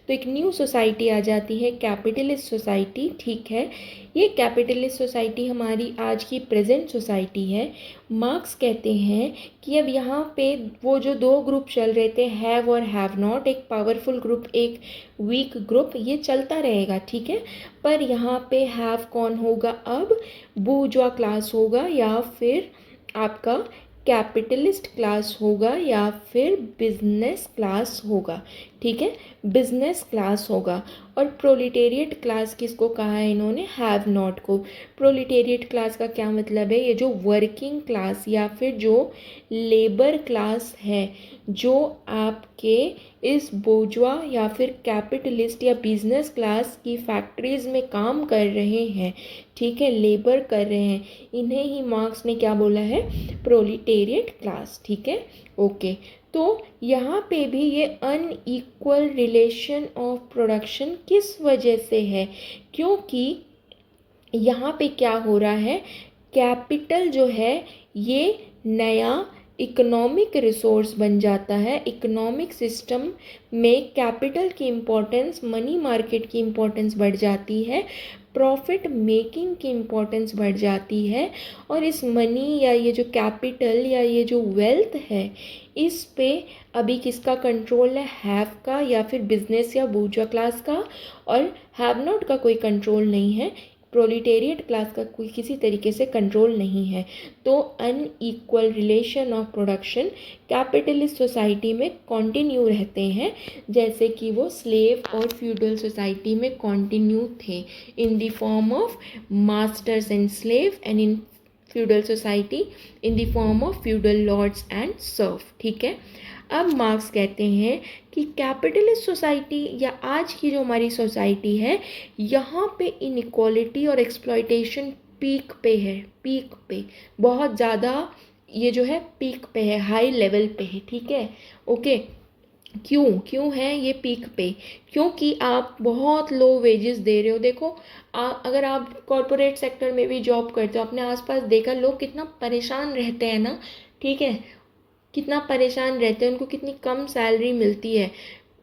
Speaker 1: तो एक न्यू सोसाइटी आ जाती है, कैपिटलिस्ट सोसाइटी, ठीक है। ये कैपिटलिस्ट सोसाइटी हमारी आज की प्रेजेंट सोसाइटी है। मार्क्स कहते हैं कि अब यहाँ पे वो जो 2 ग्रुप चल रहे थे, हैव और हैव नॉट, एक पावरफुल ग्रुप एक वीक ग्रुप, ये चलता रहेगा, ठीक है। पर यहाँ पे हैव कौन होगा, अब बूर्जुआ क्लास होगा या फिर आपका कैपिटलिस्ट क्लास होगा या फिर बिजनेस क्लास होगा, ठीक है, बिजनेस क्लास होगा। और प्रोलिटेरिएट क्लास किसको कहा है इन्होंने, हैव नॉट को। प्रोलिटेरिएट क्लास का क्या मतलब है, ये जो वर्किंग क्लास या फिर जो लेबर क्लास है, जो आपके इस बोर्जुआ या फिर कैपिटलिस्ट या बिजनेस क्लास की फैक्ट्रीज में काम कर रहे हैं, ठीक है, लेबर कर रहे हैं, इन्हें ही मार्क्स ने क्या बोला है, प्रोलिटेरिएट क्लास, ठीक है। ओके। तो यहाँ पे भी ये अनइक्वल रिलेशन ऑफ प्रोडक्शन किस वजह से है, क्योंकि यहाँ पे क्या हो रहा है, कैपिटल जो है ये नया इकोनॉमिक रिसोर्स बन जाता है। इकोनॉमिक सिस्टम में कैपिटल की इम्पोर्टेंस, मनी मार्केट की इम्पोर्टेंस बढ़ जाती है, प्रॉफिट मेकिंग की इम्पोर्टेंस बढ़ जाती है। और इस मनी या ये जो कैपिटल या ये जो वेल्थ है, इस पे अभी किसका कंट्रोल है, हैव का या फिर बिजनेस या बूर्जुआ क्लास का, और हैव नॉट का कोई कंट्रोल नहीं है। प्रोलिटेरिएट क्लास का कोई किसी तरीके से कंट्रोल नहीं है। तो unequal relation of production capitalist society में कॉन्टिन्यू रहते हैं, जैसे कि वो स्लेव और फ्यूडल सोसाइटी में कॉन्टिन्यू थे, in the form of masters and slave, and in feudal society in the form of feudal lords and Surf. ठीक है। अब मार्क्स कहते हैं कि कैपिटलिस्ट सोसाइटी या आज की जो हमारी सोसाइटी है, यहाँ पे इनइक्वालिटी और एक्सप्लॉयटेशन पीक पे है, पीक पे बहुत ज़्यादा, ये जो है पीक पे है, हाई लेवल पे है। ठीक है, ओके। क्यों है ये पीक पे? क्योंकि आप बहुत लो वेजेस दे रहे हो। देखो अगर आप कॉरपोरेट सेक्टर में भी जॉब करते हो, अपने आसपास देखा लोग कितना परेशान रहते हैं ना। ठीक है, कितना परेशान रहते हैं, उनको कितनी कम सैलरी मिलती है,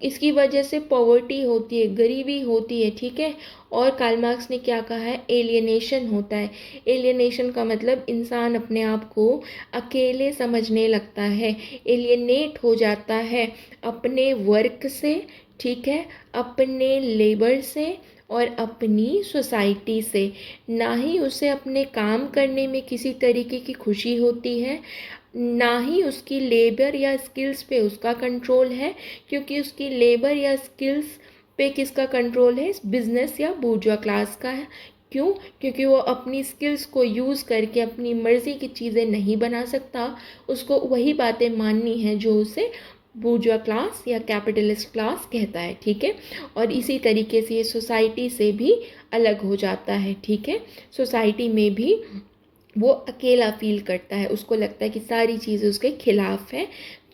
Speaker 1: इसकी वजह से पॉवर्टी होती है, गरीबी होती है। ठीक है। और कार्ल मार्क्स ने क्या कहा है? एलियनेशन होता है। एलियनेशन का मतलब इंसान अपने आप को अकेले समझने लगता है, एलियनेट हो जाता है अपने वर्क से, ठीक है, अपने लेबर से और अपनी सोसाइटी से। ना ही उसे अपने काम करने में किसी तरीके की खुशी होती है, ना ही उसकी लेबर या स्किल्स पे उसका कंट्रोल है, क्योंकि उसकी लेबर या स्किल्स पे किसका कंट्रोल है? बिजनेस या बूर्जुआ क्लास का है। क्यों? क्योंकि वो अपनी स्किल्स को यूज़ करके अपनी मर्ज़ी की चीज़ें नहीं बना सकता, उसको वही बातें माननी है जो उसे बूर्जुआ क्लास या कैपिटलिस्ट क्लास कहता है। ठीक है। और इसी तरीके से ये सोसाइटी से भी अलग हो जाता है। ठीक है। सोसाइटी में भी वो अकेला फील करता है, उसको लगता है कि सारी चीज़ें उसके खिलाफ है,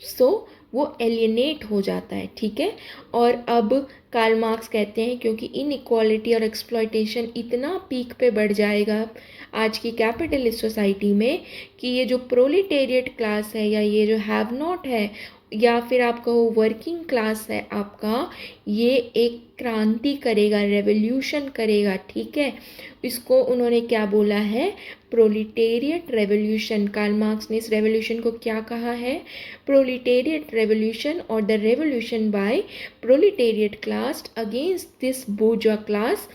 Speaker 1: सो वो एलियनेट हो जाता है। ठीक है। और अब कार्ल मार्क्स कहते हैं क्योंकि इनइक्वालिटी और एक्सप्लॉयटेशन इतना पीक पे बढ़ जाएगा आज की कैपिटलिस्ट सोसाइटी में कि ये जो प्रोलिटेरिएट क्लास है या ये जो हैव नॉट है या फिर आपका वो वर्किंग क्लास है आपका, ये एक क्रांति करेगा, रेवोल्यूशन करेगा। ठीक है। इसको उन्होंने क्या बोला है? Proletariat revolution. कार्ल मार्क्स ने इस रेवोल्यूशन को क्या कहा है? प्रोलिटेरिएट रेवोल्यूशन और the revolution by proletariat class against this bourgeois class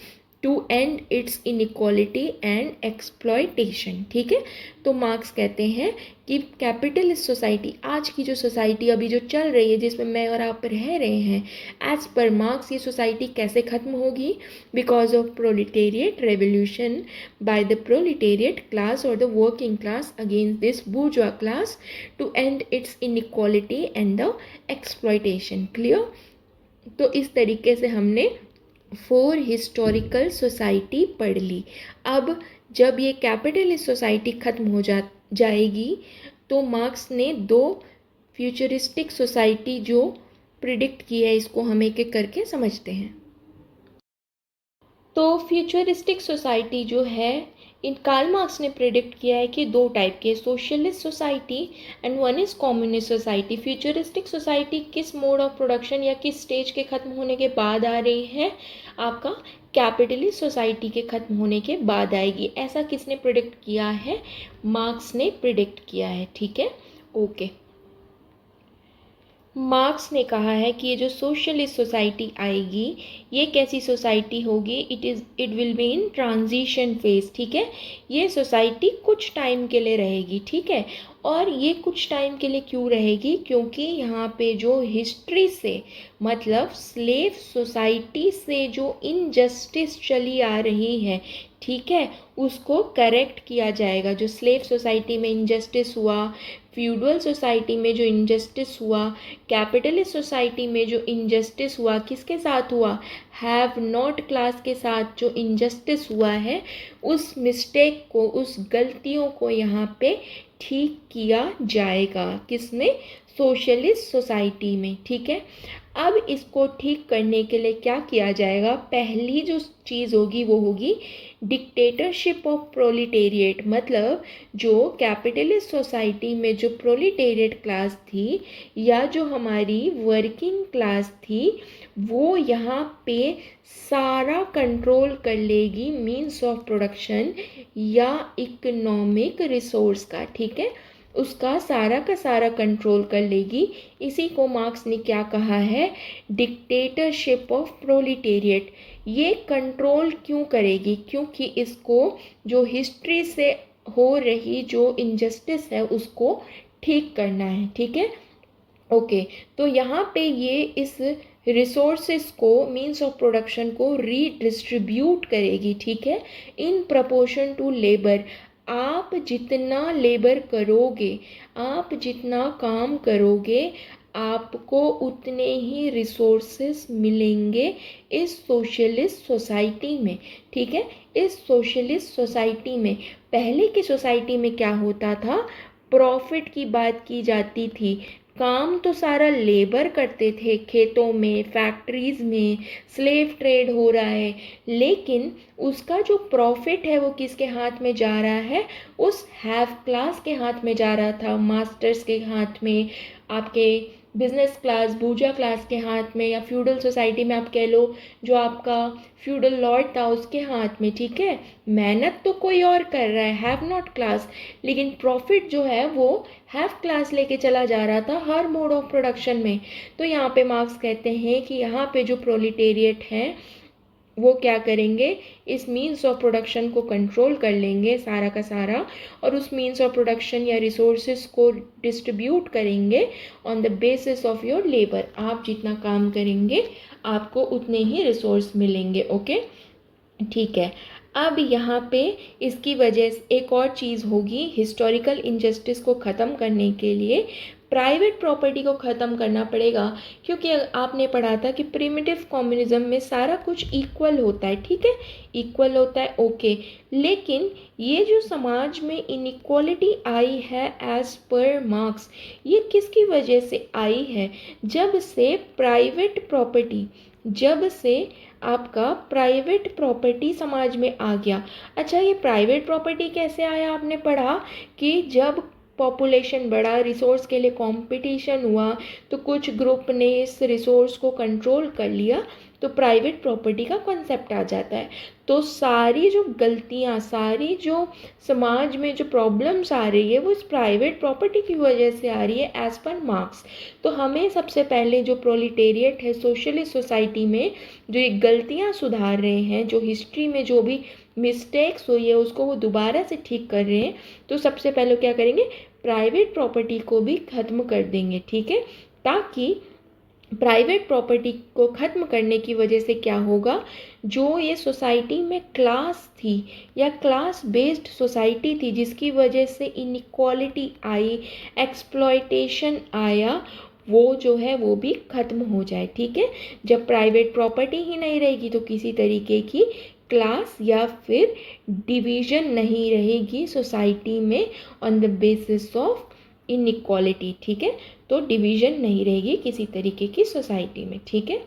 Speaker 1: to end its inequality and exploitation. ठीक है। तो मार्क्स कहते हैं कि कैपिटलिस्ट सोसाइटी, आज की जो सोसाइटी अभी जो चल रही है जिसमें मैं और आप रह रहे हैं, एज पर मार्क्स ये सोसाइटी कैसे ख़त्म होगी? Because of proletariat revolution by the proletariat class और the working class against this bourgeois class to end its inequality and the exploitation. Clear? तो इस तरीके से हमने 4 हिस्टोरिकल सोसाइटी पढ़ ली। अब जब ये कैपिटलिस्ट सोसाइटी ख़त्म हो जाएगी तो मार्क्स ने 2 फ्यूचरिस्टिक सोसाइटी जो प्रिडिक्ट की है, इसको हम एक एक करके समझते हैं। तो फ्यूचरिस्टिक सोसाइटी जो है, इन कार्ल मार्क्स ने प्रेडिक्ट किया है कि 2 टाइप के, socialist society and one is communist society. Futuristic society किस मोड ऑफ प्रोडक्शन या किस स्टेज के ख़त्म होने के बाद आ रही है? आपका कैपिटलिस्ट सोसाइटी के ख़त्म होने के बाद आएगी। ऐसा किसने प्रेडिक्ट किया है? मार्क्स ने प्रेडिक्ट किया है। ठीक है, ओके। मार्क्स ने कहा है कि ये जो सोशलिस्ट सोसाइटी आएगी, ये कैसी सोसाइटी होगी? It will be in transition phase. ठीक है। ये सोसाइटी कुछ टाइम के लिए रहेगी। ठीक है। और ये कुछ टाइम के लिए क्यों रहेगी? क्योंकि यहाँ पे जो हिस्ट्री से, मतलब स्लेव सोसाइटी से जो इनजस्टिस चली आ रही है, ठीक है, उसको करेक्ट किया जाएगा। जो स्लेव सोसाइटी में इनजस्टिस हुआ, फ्यूडल सोसाइटी में जो इनजस्टिस हुआ, कैपिटलिस्ट सोसाइटी में जो इनजस्टिस हुआ, किसके साथ हुआ? हैव नॉट क्लास के साथ जो इनजस्टिस हुआ है, उस मिस्टेक को, उस गलतियों को यहाँ पे ठीक किया जाएगा। किसमें? सोशलिस्ट सोसाइटी में। ठीक है। अब इसको ठीक करने के लिए क्या किया जाएगा? पहली जो चीज़ होगी वो होगी डिक्टेटरशिप ऑफ प्रोलिटेरिएट। मतलब जो कैपिटलिस्ट सोसाइटी में जो प्रोलिटेरिएट क्लास थी या जो हमारी वर्किंग क्लास थी, वो यहाँ पे सारा कंट्रोल कर लेगी मीन्स ऑफ प्रोडक्शन या इकोनॉमिक रिसोर्स का। ठीक है। उसका सारा का सारा कंट्रोल कर लेगी। इसी को मार्क्स ने क्या कहा है, डिक्टेटरशिप ऑफ प्रोलिटेरिएट। ये कंट्रोल क्यों करेगी, क्योंकि इसको जो हिस्ट्री से हो रही जो इनजस्टिस है उसको ठीक करना है। ठीक है, ओके। तो यहाँ पे ये इस रिसोर्सेस को, मीन्स ऑफ प्रोडक्शन को रीडिस्ट्रीब्यूट करेगी। ठीक है, इन प्रपोर्शन टू लेबर। आप जितना लेबर करोगे, आप जितना काम करोगे, आपको उतने ही रिसोर्सेस मिलेंगे इस सोशलिस्ट सोसाइटी में। ठीक है, इस सोशलिस्ट सोसाइटी में, पहले की सोसाइटी में क्या होता था, प्रॉफिट की बात की जाती थी। काम तो सारा लेबर करते थे, खेतों में, फैक्ट्रीज में स्लेव ट्रेड हो रहा है, लेकिन उसका जो प्रॉफिट है वो किसके हाथ में जा रहा है, उस हैव क्लास के हाथ में जा रहा था, मास्टर्स के हाथ में, आपके बिजनेस क्लास, बूर्जा क्लास के हाथ में, या फ्यूडल सोसाइटी में आप कह लो जो आपका फ्यूडल लॉर्ड था उसके हाथ में। ठीक है, मेहनत तो कोई और कर रहा है, हैव नॉट क्लास, लेकिन प्रॉफिट जो है वो हैव क्लास लेके चला जा रहा था हर मोड ऑफ प्रोडक्शन में। तो यहाँ पे मार्क्स कहते हैं कि यहाँ पे जो प्रोलिटेरिएट है वो क्या करेंगे, इस मीन्स ऑफ प्रोडक्शन को कंट्रोल कर लेंगे सारा का सारा, और उस मीन्स ऑफ प्रोडक्शन या रिसोर्सेज को डिस्ट्रीब्यूट करेंगे on the basis of your labour. आप जितना काम करेंगे आपको उतने ही रिसोर्स मिलेंगे। ओके, ठीक है। अब यहाँ पे इसकी वजह से एक और चीज़ होगी, हिस्टोरिकल इनजस्टिस को ख़त्म करने के लिए प्राइवेट प्रॉपर्टी को ख़त्म करना पड़ेगा, क्योंकि आपने पढ़ा था कि प्रिमिटिव कम्युनिज्म में सारा कुछ इक्वल होता है। ठीक है, इक्वल होता है, ओके। लेकिन ये जो समाज में इनइक्वालिटी आई है एज पर मार्क्स, ये किसकी वजह से आई है, जब से प्राइवेट प्रॉपर्टी, जब से आपका प्राइवेट प्रॉपर्टी समाज में आ गया। अच्छा, ये प्राइवेट प्रॉपर्टी कैसे आया, आपने पढ़ा कि जब पॉपुलेशन बढ़ा, रिसोर्स के लिए कंपटीशन हुआ, तो कुछ ग्रुप ने इस रिसोर्स को कंट्रोल कर लिया, तो प्राइवेट प्रॉपर्टी का कॉन्सेप्ट आ जाता है। तो सारी जो गलतियाँ, सारी जो समाज में जो प्रॉब्लम्स आ रही है वो इस प्राइवेट प्रॉपर्टी की वजह से आ रही है एज पर मार्क्स। तो हमें सबसे पहले जो प्रोलिटेरिएट है सोशलिस्ट सोसाइटी में जो ये गलतियाँ सुधार रहे हैं, जो हिस्ट्री में जो भी मिस्टेक्स हुई है उसको वो दोबारा से ठीक कर रहे हैं, तो सबसे पहले क्या करेंगे, प्राइवेट प्रॉपर्टी को भी ख़त्म कर देंगे। ठीक है, ताकि प्राइवेट प्रॉपर्टी को ख़त्म करने की वजह से क्या होगा, जो ये सोसाइटी में क्लास थी या क्लास बेस्ड सोसाइटी थी जिसकी वजह से इनइक्वालिटी आई, एक्सप्लॉयटेशन आया, वो जो है वो भी ख़त्म हो जाए। ठीक है, जब प्राइवेट प्रॉपर्टी ही नहीं रहेगी तो किसी तरीके की क्लास या फिर डिवीज़न नहीं रहेगी सोसाइटी में on the basis of inequality. ठीक है, तो डिवीज़न नहीं रहेगी किसी तरीके की सोसाइटी में। ठीक है,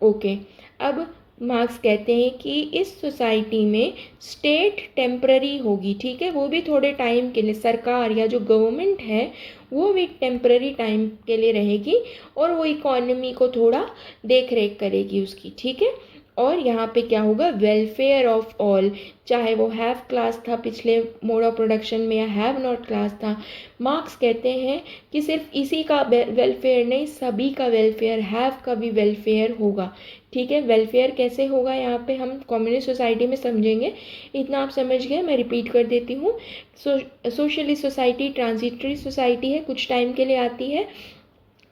Speaker 1: ओके। अब मार्क्स कहते हैं कि इस सोसाइटी में स्टेट टेम्प्ररी होगी। ठीक है, वो भी थोड़े टाइम के लिए, सरकार या जो गवर्नमेंट है वो भी टेम्प्ररी टाइम के लिए रहेगी, और वो इकोनॉमी को थोड़ा देख रेख करेगी उसकी। ठीक है, और यहाँ पे क्या होगा, वेलफेयर ऑफ ऑल, चाहे वो हैव क्लास था पिछले मोड ऑफ प्रोडक्शन में या हैव नॉट क्लास था। मार्क्स कहते हैं कि सिर्फ इसी का वेलफेयर नहीं, सभी का वेलफेयर, हैव का भी वेलफेयर होगा। ठीक है, वेलफेयर कैसे होगा यहाँ पे हम कम्युनिस्ट सोसाइटी में समझेंगे, इतना आप समझ गए। मैं रिपीट कर देती हूँ, सोशलिस्ट सोसाइटी ट्रांजिटरी सोसाइटी है, कुछ टाइम के लिए आती है,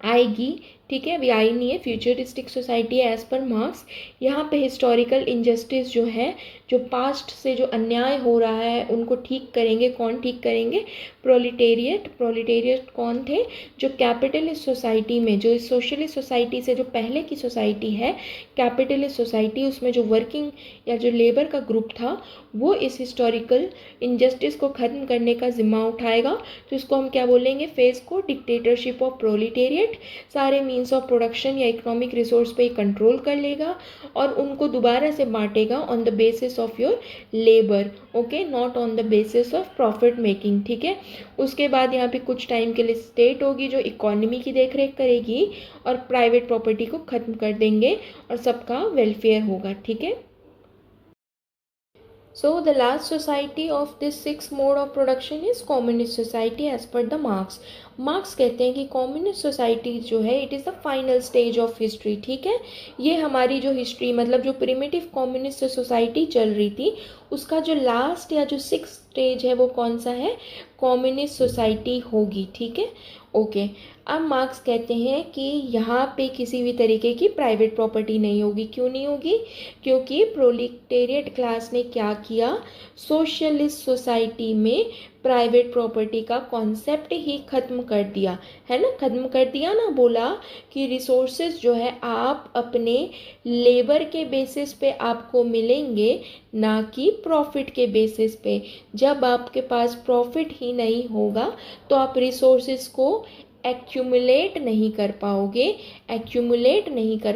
Speaker 1: आएगी। ठीक है, अभी आई नहीं है, फ्यूचरिस्टिक सोसाइटी है एज पर मार्क्स। यहाँ पे हिस्टोरिकल इनजस्टिस जो है, जो पास्ट से जो अन्याय हो रहा है उनको ठीक करेंगे। कौन ठीक करेंगे, प्रोलिटेरिएट। प्रोलिटेरिएट कौन थे, जो कैपिटलिस्ट सोसाइटी में, जो इस सोशलिस्ट सोसाइटी से जो पहले की सोसाइटी है कैपिटलिस्ट सोसाइटी, उसमें जो वर्किंग या जो लेबर का ग्रुप था वो इस हिस्टोरिकल इनजस्टिस को ख़त्म करने का जिम्मा उठाएगा। तो इसको हम क्या बोलेंगे, फेस को डिक्टेटरशिप ऑफ प्रोलिटेरिएट। सारे मीन्स ऑफ प्रोडक्शन या इकोनॉमिक रिसोर्स पे कंट्रोल कर लेगा और उनको दोबारा से बांटेगा on the basis of your labour, okay, not on the basis of profit making. ठीक है, उसके बाद यहाँ पे कुछ टाइम के लिए स्टेट होगी जो इकोनॉमी की देखरेख करेगी, और प्राइवेट प्रॉपर्टी को ख़त्म कर देंगे और सबका वेलफेयर होगा। ठीक है, So the last society of this sixth mode of production is communist society as per the Marx. Marks कहते हैं कि कम्युनिस्ट सोसाइटी जो है it is the final stage of history. ठीक है, ये हमारी जो हिस्ट्री मतलब जो प्रिमिटिव कम्युनिस्ट सोसाइटी चल रही थी उसका जो लास्ट या जो सिक्स स्टेज है वो कौन सा है, कम्युनिस्ट सोसाइटी होगी. ठीक है, ओके. अब मार्क्स कहते हैं कि यहाँ पे किसी भी तरीके की प्राइवेट प्रॉपर्टी नहीं होगी. क्यों नहीं होगी, क्योंकि प्रोलिटेरिएट क्लास ने क्या किया, सोशलिस्ट सोसाइटी में प्राइवेट प्रॉपर्टी का कॉन्सेप्ट ही ख़त्म कर दिया है ना, ख़त्म कर दिया ना. बोला कि रिसोर्सेज जो है आप अपने लेबर के बेसिस पे आपको मिलेंगे, ना कि प्रॉफिट के बेसिस पे. जब आपके पास प्रॉफिट ही नहीं होगा तो आप रिसोर्सेज को एक्यूमुलेट नहीं कर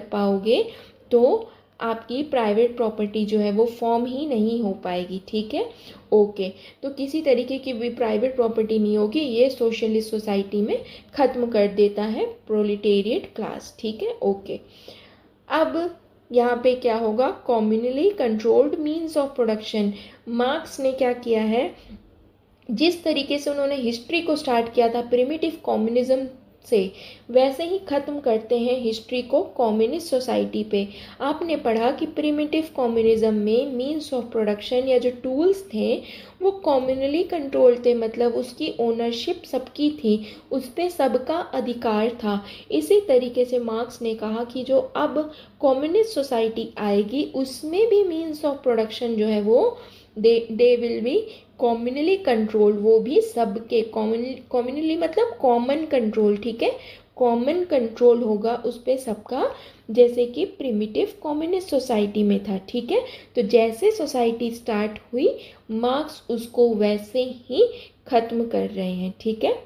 Speaker 1: पाओगे, तो आपकी प्राइवेट प्रॉपर्टी जो है वो फॉर्म ही नहीं हो पाएगी. ठीक है, ओके. तो किसी तरीके की भी प्राइवेट प्रॉपर्टी नहीं होगी, ये सोशलिस्ट सोसाइटी में ख़त्म कर देता है प्रोलिटेरिएट क्लास. ठीक है, ओके. अब यहाँ पे क्या होगा, communally controlled means of production. Marks ने क्या किया है, जिस तरीके से उन्होंने हिस्ट्री को स्टार्ट किया था प्रिमिटिव कम्युनिज्म से, वैसे ही ख़त्म करते हैं हिस्ट्री को कम्युनिस्ट सोसाइटी पे. आपने पढ़ा कि प्रिमिटिव कम्युनिज्म में मीन्स ऑफ प्रोडक्शन या जो टूल्स थे वो कम्युनली कंट्रोल थे, मतलब उसकी ओनरशिप सबकी थी, उस पर सबका अधिकार था. इसी तरीके से मार्क्स ने कहा कि जो अब कम्युनिस्ट सोसाइटी आएगी उसमें भी मीन्स ऑफ प्रोडक्शन जो है वो दे विल बी कॉम्युनली कंट्रोल, वो भी सबके कॉम्युनली मतलब कॉमन कंट्रोल. ठीक है, कॉमन कंट्रोल होगा उस पर सबका, जैसे कि प्रिमिटिव कम्युनिस्ट सोसाइटी में था. ठीक है, तो जैसे सोसाइटी स्टार्ट हुई मार्क्स उसको वैसे ही ख़त्म कर रहे हैं. ठीक है,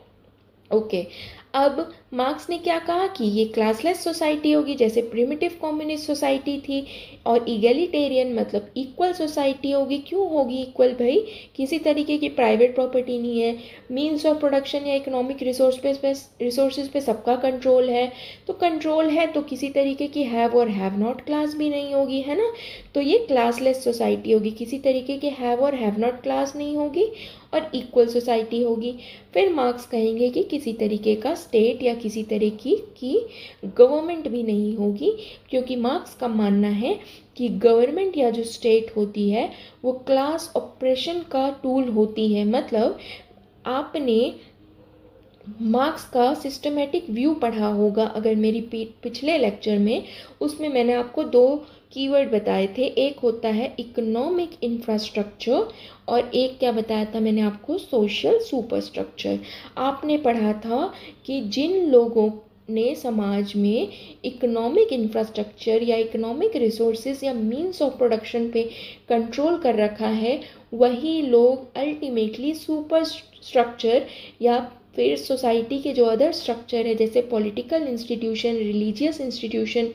Speaker 1: ओके. अब मार्क्स ने क्या कहा कि ये क्लासलेस सोसाइटी होगी जैसे प्रिमिटिव कम्युनिस्ट सोसाइटी थी, और इगैलिटेरियन मतलब इक्वल सोसाइटी होगी. क्यों होगी इक्वल भाई, किसी तरीके की प्राइवेट प्रॉपर्टी नहीं है, मीन्स ऑफ प्रोडक्शन या इकोनॉमिक रिसोर्सेज पे सबका कंट्रोल है. तो कंट्रोल है तो किसी तरीके की हैव और हैव नॉट क्लास भी नहीं होगी, है ना. तो ये क्लासलेस सोसाइटी होगी, किसी तरीके की हैव और हैव नॉट क्लास नहीं होगी और इक्वल सोसाइटी होगी. फिर मार्क्स कहेंगे कि किसी तरीके का स्टेट या किसी तरीके की गवर्नमेंट भी नहीं होगी, क्योंकि मार्क्स का मानना है कि गवर्नमेंट या जो स्टेट होती है वो क्लास ऑपरेशन का टूल होती है. मतलब आपने मार्क्स का सिस्टमेटिक व्यू पढ़ा होगा अगर मेरी पिछले लेक्चर में, उसमें मैंने आपको दो कीवर्ड बताए थे. एक होता है इकोनॉमिक इंफ्रास्ट्रक्चर और एक क्या बताया था मैंने आपको, सोशल सुपरस्ट्रक्चर. आपने पढ़ा था कि जिन लोगों ने समाज में इकोनॉमिक इंफ्रास्ट्रक्चर या इकोनॉमिक रिसोर्सेज या मींस ऑफ प्रोडक्शन पे कंट्रोल कर रखा है, वही लोग अल्टीमेटली सुपर स्ट्रक्चर या फिर सोसाइटी के जो अदर स्ट्रक्चर है जैसे political institution, religious institution,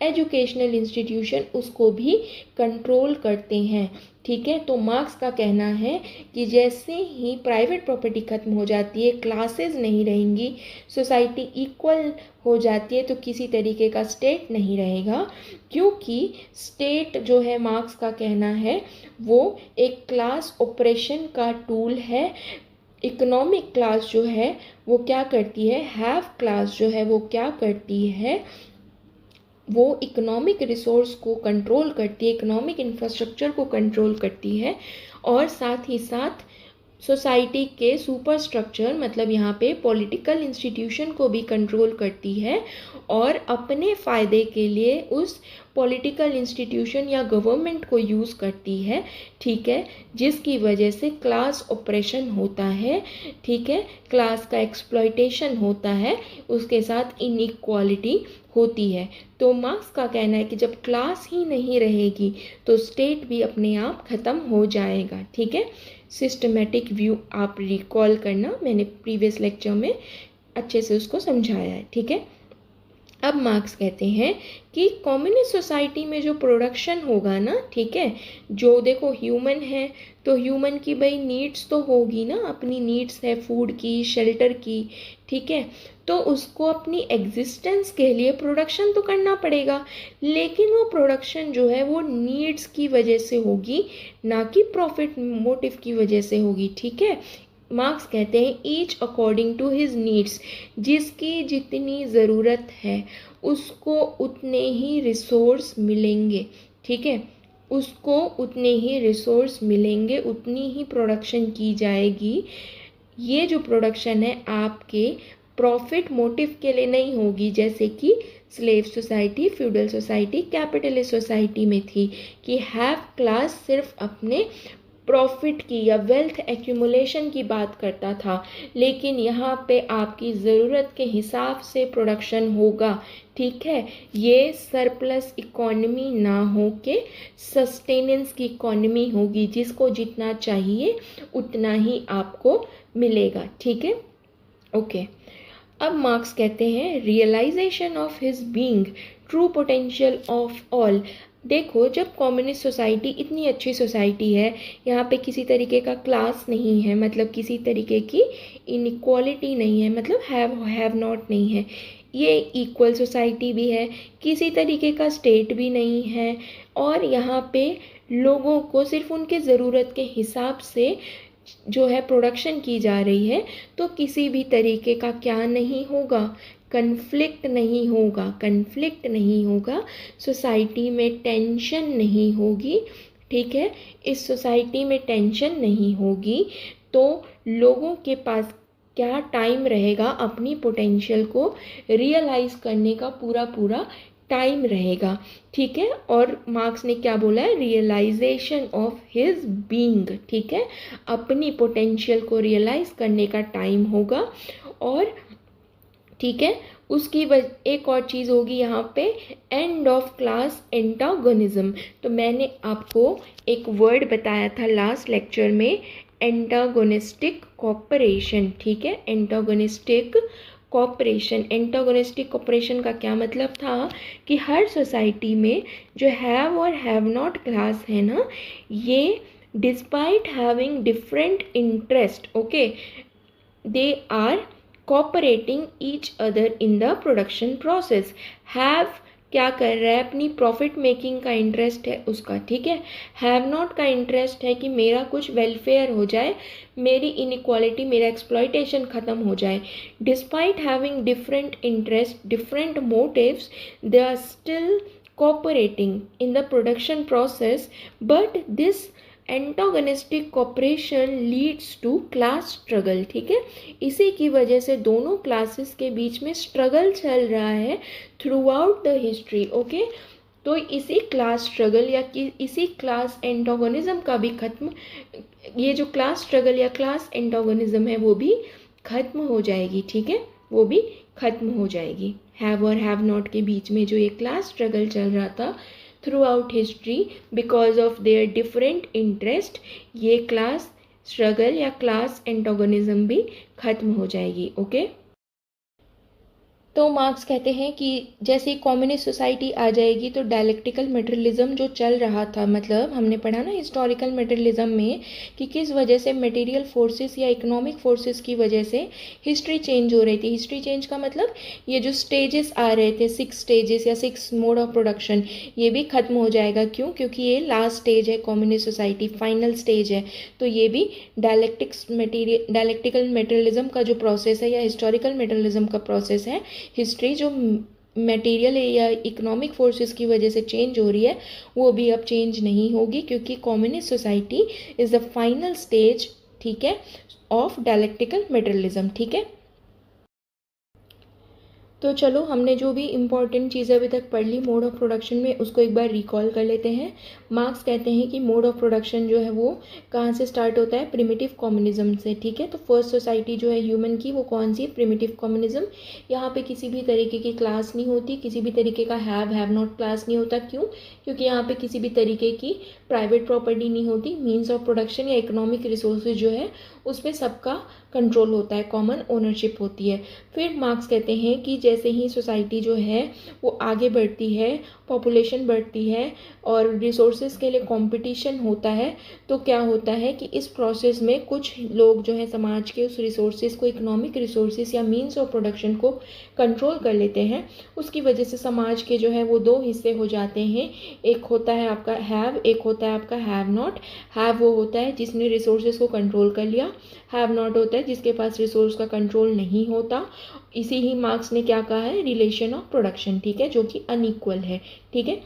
Speaker 1: educational institution, उसको भी कंट्रोल करते हैं. ठीक है, तो मार्क्स का कहना है कि जैसे ही प्राइवेट प्रॉपर्टी खत्म हो जाती है, क्लासेस नहीं रहेंगी, सोसाइटी इक्वल हो जाती है, तो किसी तरीके का स्टेट नहीं रहेगा, क्योंकि स्टेट जो है मार्क्स का कहना है वो एक क्लास ऑपरेशन का टूल है. इकोनॉमिक क्लास जो है वो क्या करती है, हैव क्लास जो है वो क्या करती है, वो इकोनॉमिक रिसोर्स को कंट्रोल करती है, इकोनॉमिक इंफ्रास्ट्रक्चर को कंट्रोल करती है, और साथ ही साथ सोसाइटी के सुपर स्ट्रक्चर मतलब यहाँ पे पॉलिटिकल इंस्टीट्यूशन को भी कंट्रोल करती है, और अपने फ़ायदे के लिए उस पॉलिटिकल इंस्टीट्यूशन या गवर्नमेंट को यूज़ करती है. ठीक है, जिसकी वजह से क्लास ऑपरेशन होता है. ठीक है, क्लास का एक्सप्लॉयटेशन होता है, उसके साथ इनइक्वालिटी होती है. तो मार्क्स का कहना है कि जब क्लास ही नहीं रहेगी तो स्टेट भी अपने आप ख़त्म हो जाएगा. ठीक है, सिस्टमेटिक व्यू आप रिकॉल करना, मैंने प्रीवियस लेक्चर में अच्छे से उसको समझाया है. ठीक है, अब मार्क्स कहते हैं कि कम्युनिस्ट सोसाइटी में जो प्रोडक्शन होगा ना, ठीक है, जो देखो ह्यूमन है तो ह्यूमन की भाई नीड्स तो होगी ना, अपनी नीड्स है फूड की, शेल्टर की, ठीक है, तो उसको अपनी एग्जिस्टेंस के लिए प्रोडक्शन तो करना पड़ेगा, लेकिन वो प्रोडक्शन जो है वो नीड्स की वजह से होगी, ना कि प्रॉफिट मोटिव की वजह से होगी, ठीक है। मार्क्स कहते हैं each according to his needs, जिसकी जितनी ज़रूरत है उसको उतने ही रिसोर्स मिलेंगे, ठीक है, उसको उतने ही रिसोर्स मिलेंगे, उतनी ही प्रोडक्शन की जाएगी। ये जो प्रोडक्शन है आपके प्रॉफिट मोटिव के लिए नहीं होगी, जैसे कि slave society, feudal society, capitalist society में थी कि हैव क्लास सिर्फ अपने प्रॉफिट की या वेल्थ एक्यूमुलेशन की बात करता था, लेकिन यहाँ पे आपकी ज़रूरत के हिसाब से प्रोडक्शन होगा, ठीक है। ये सरप्लस इकोनॉमी ना हो के सस्टेनेंस की इकोनॉमी होगी, जिसको जितना चाहिए उतना ही आपको मिलेगा, ठीक है, ओके। अब मार्क्स कहते हैं realisation of his being true potential of all. देखो, जब कम्युनिस्ट सोसाइटी इतनी अच्छी सोसाइटी है, यहाँ पे किसी तरीके का क्लास नहीं है, मतलब किसी तरीके की इनइक्वालिटी नहीं है, मतलब हैव नॉट नहीं है, ये इक्वल सोसाइटी भी है, किसी तरीके का स्टेट भी नहीं है, और यहाँ पे लोगों को सिर्फ उनके ज़रूरत के हिसाब से जो है प्रोडक्शन की जा रही है, तो किसी भी तरीके का क्या नहीं होगा, कन्फ्लिक्ट नहीं होगा, कन्फ्लिक्ट नहीं होगा, सोसाइटी में टेंशन नहीं होगी, ठीक है। इस सोसाइटी में टेंशन नहीं होगी तो लोगों के पास क्या टाइम रहेगा अपनी पोटेंशियल को रियलाइज़ करने का, पूरा पूरा टाइम रहेगा, ठीक है। और मार्क्स ने क्या बोला है, रियलाइजेशन ऑफ हिज बीइंग, ठीक है, अपनी पोटेंशियल को रियलाइज़ करने का टाइम होगा। और ठीक है, उसकी एक और चीज़ होगी यहाँ पे, एंड ऑफ क्लास एंटागोनिज्म। तो मैंने आपको एक वर्ड बताया था लास्ट लेक्चर में, एंटागोनिस्टिक कॉपरेशन, ठीक है, एंटागोनिस्टिक कॉपरेशन। एंटागोनिस्टिक कॉपरेशन का क्या मतलब था कि हर सोसाइटी में जो हैव और हैव नॉट क्लास है ना, ये despite having different interest, okay, they are cooperating each other in the production process। have क्या कर रहा है, अपनी प्रॉफिट मेकिंग का इंटरेस्ट है उसका, ठीक है। हैव नॉट का इंटरेस्ट है कि मेरा कुछ वेलफेयर हो जाए, मेरी इनइक्वालिटी, मेरा एक्सप्लॉयटेशन ख़त्म हो जाए। Despite having different interest, different motives, they are still cooperating in the production process, but this antagonistic cooperation leads to class struggle, ठीक है। इसी की वजह से दोनों क्लासेस के बीच में स्ट्रगल चल रहा है through out the history, okay. तो इसी क्लास स्ट्रगल या इसी क्लास एंटागोनिज्म का भी खत्म, ये जो क्लास स्ट्रगल या क्लास एंटागोनिज्म है वो भी खत्म हो जाएगी, ठीक है, वो भी खत्म हो जाएगी। हैव और हैव नॉट के बीच में जो ये क्लास स्ट्रगल चल रहा था through out history because of their different interest, ये क्लास स्ट्रगल या क्लास एंटागोनिज्म भी खत्म हो जाएगी, ओके। तो मार्क्स कहते हैं कि जैसे कम्युनिस्ट सोसाइटी आ जाएगी तो डायलेक्टिकल मटेरियलिज्म जो चल रहा था, मतलब हमने पढ़ा ना हिस्टोरिकल मटेरियलिज्म में कि किस वजह से मटेरियल फोर्सेस या इकोनॉमिक फोर्सेस की वजह से हिस्ट्री चेंज हो रही थी। हिस्ट्री चेंज का मतलब ये जो स्टेजेस आ रहे थे, 6 स्टेजेस या 6 मोड ऑफ प्रोडक्शन, ये भी खत्म हो जाएगा। क्यों? क्योंकि ये लास्ट स्टेज है कम्युनिस्ट सोसाइटी, फाइनल स्टेज है, तो ये भी डायलेक्टिकल मटेरियलिज्म का जो प्रोसेस है या हिस्टोरिकल मटेरियलिज्म का प्रोसेस है, हिस्ट्री जो मटेरियल या इकोनॉमिक फोर्सेस की वजह से चेंज हो रही है वो भी अब चेंज नहीं होगी, क्योंकि communist society is the final stage, ठीक है, ऑफ डायलेक्टिकल मटेरियलिज्म, ठीक है। तो चलो, हमने जो भी इम्पॉर्टेंट चीज़ें अभी तक पढ़ ली मोड ऑफ प्रोडक्शन में, उसको एक बार रिकॉल कर लेते हैं। मार्क्स कहते हैं कि मोड ऑफ प्रोडक्शन जो है वो कहाँ से स्टार्ट होता है, प्रिमिटिव कम्युनिज्म से, ठीक है। तो फर्स्ट सोसाइटी जो है ह्यूमन की, वो कौन सी है, प्रिमिटिव कम्युनिज्म। यहाँ पे किसी भी तरीके की क्लास नहीं होती, किसी भी तरीके का हैव नॉट क्लास नहीं होता। क्यों? क्योंकि यहाँ पे किसी भी तरीके की प्राइवेट प्रॉपर्टी नहीं होती। मीन्स ऑफ प्रोडक्शन या इकोनॉमिक रिसोर्सेज जो है उस पर सबका कंट्रोल होता है, कॉमन ओनरशिप होती है। फिर मार्क्स कहते हैं कि जैसे ही सोसाइटी जो है वो आगे बढ़ती है, पॉपुलेशन बढ़ती है और रिसोर्सेज के लिए कंपटीशन होता है, तो क्या होता है कि इस प्रोसेस में कुछ लोग जो है समाज के उस रिसोर्सेज को, इकोनॉमिक रिसोर्सेज या मीन्स ऑफ प्रोडक्शन को कंट्रोल कर लेते हैं। उसकी वजह से समाज के जो है वो दो हिस्से हो जाते हैं। एक होता है आपका हैव, एक होता है आपका हैव नॉट। हैव वो होता है जिसने रिसोर्सेज को कंट्रोल कर लिया, हैव नॉट होता है जिसके पास रिसोर्स का कंट्रोल नहीं होता। इसी ही मार्क्स ने क्या कहा है, रिलेशन ऑफ प्रोडक्शन, ठीक है, जो कि अनइक्वल है, ठीक है।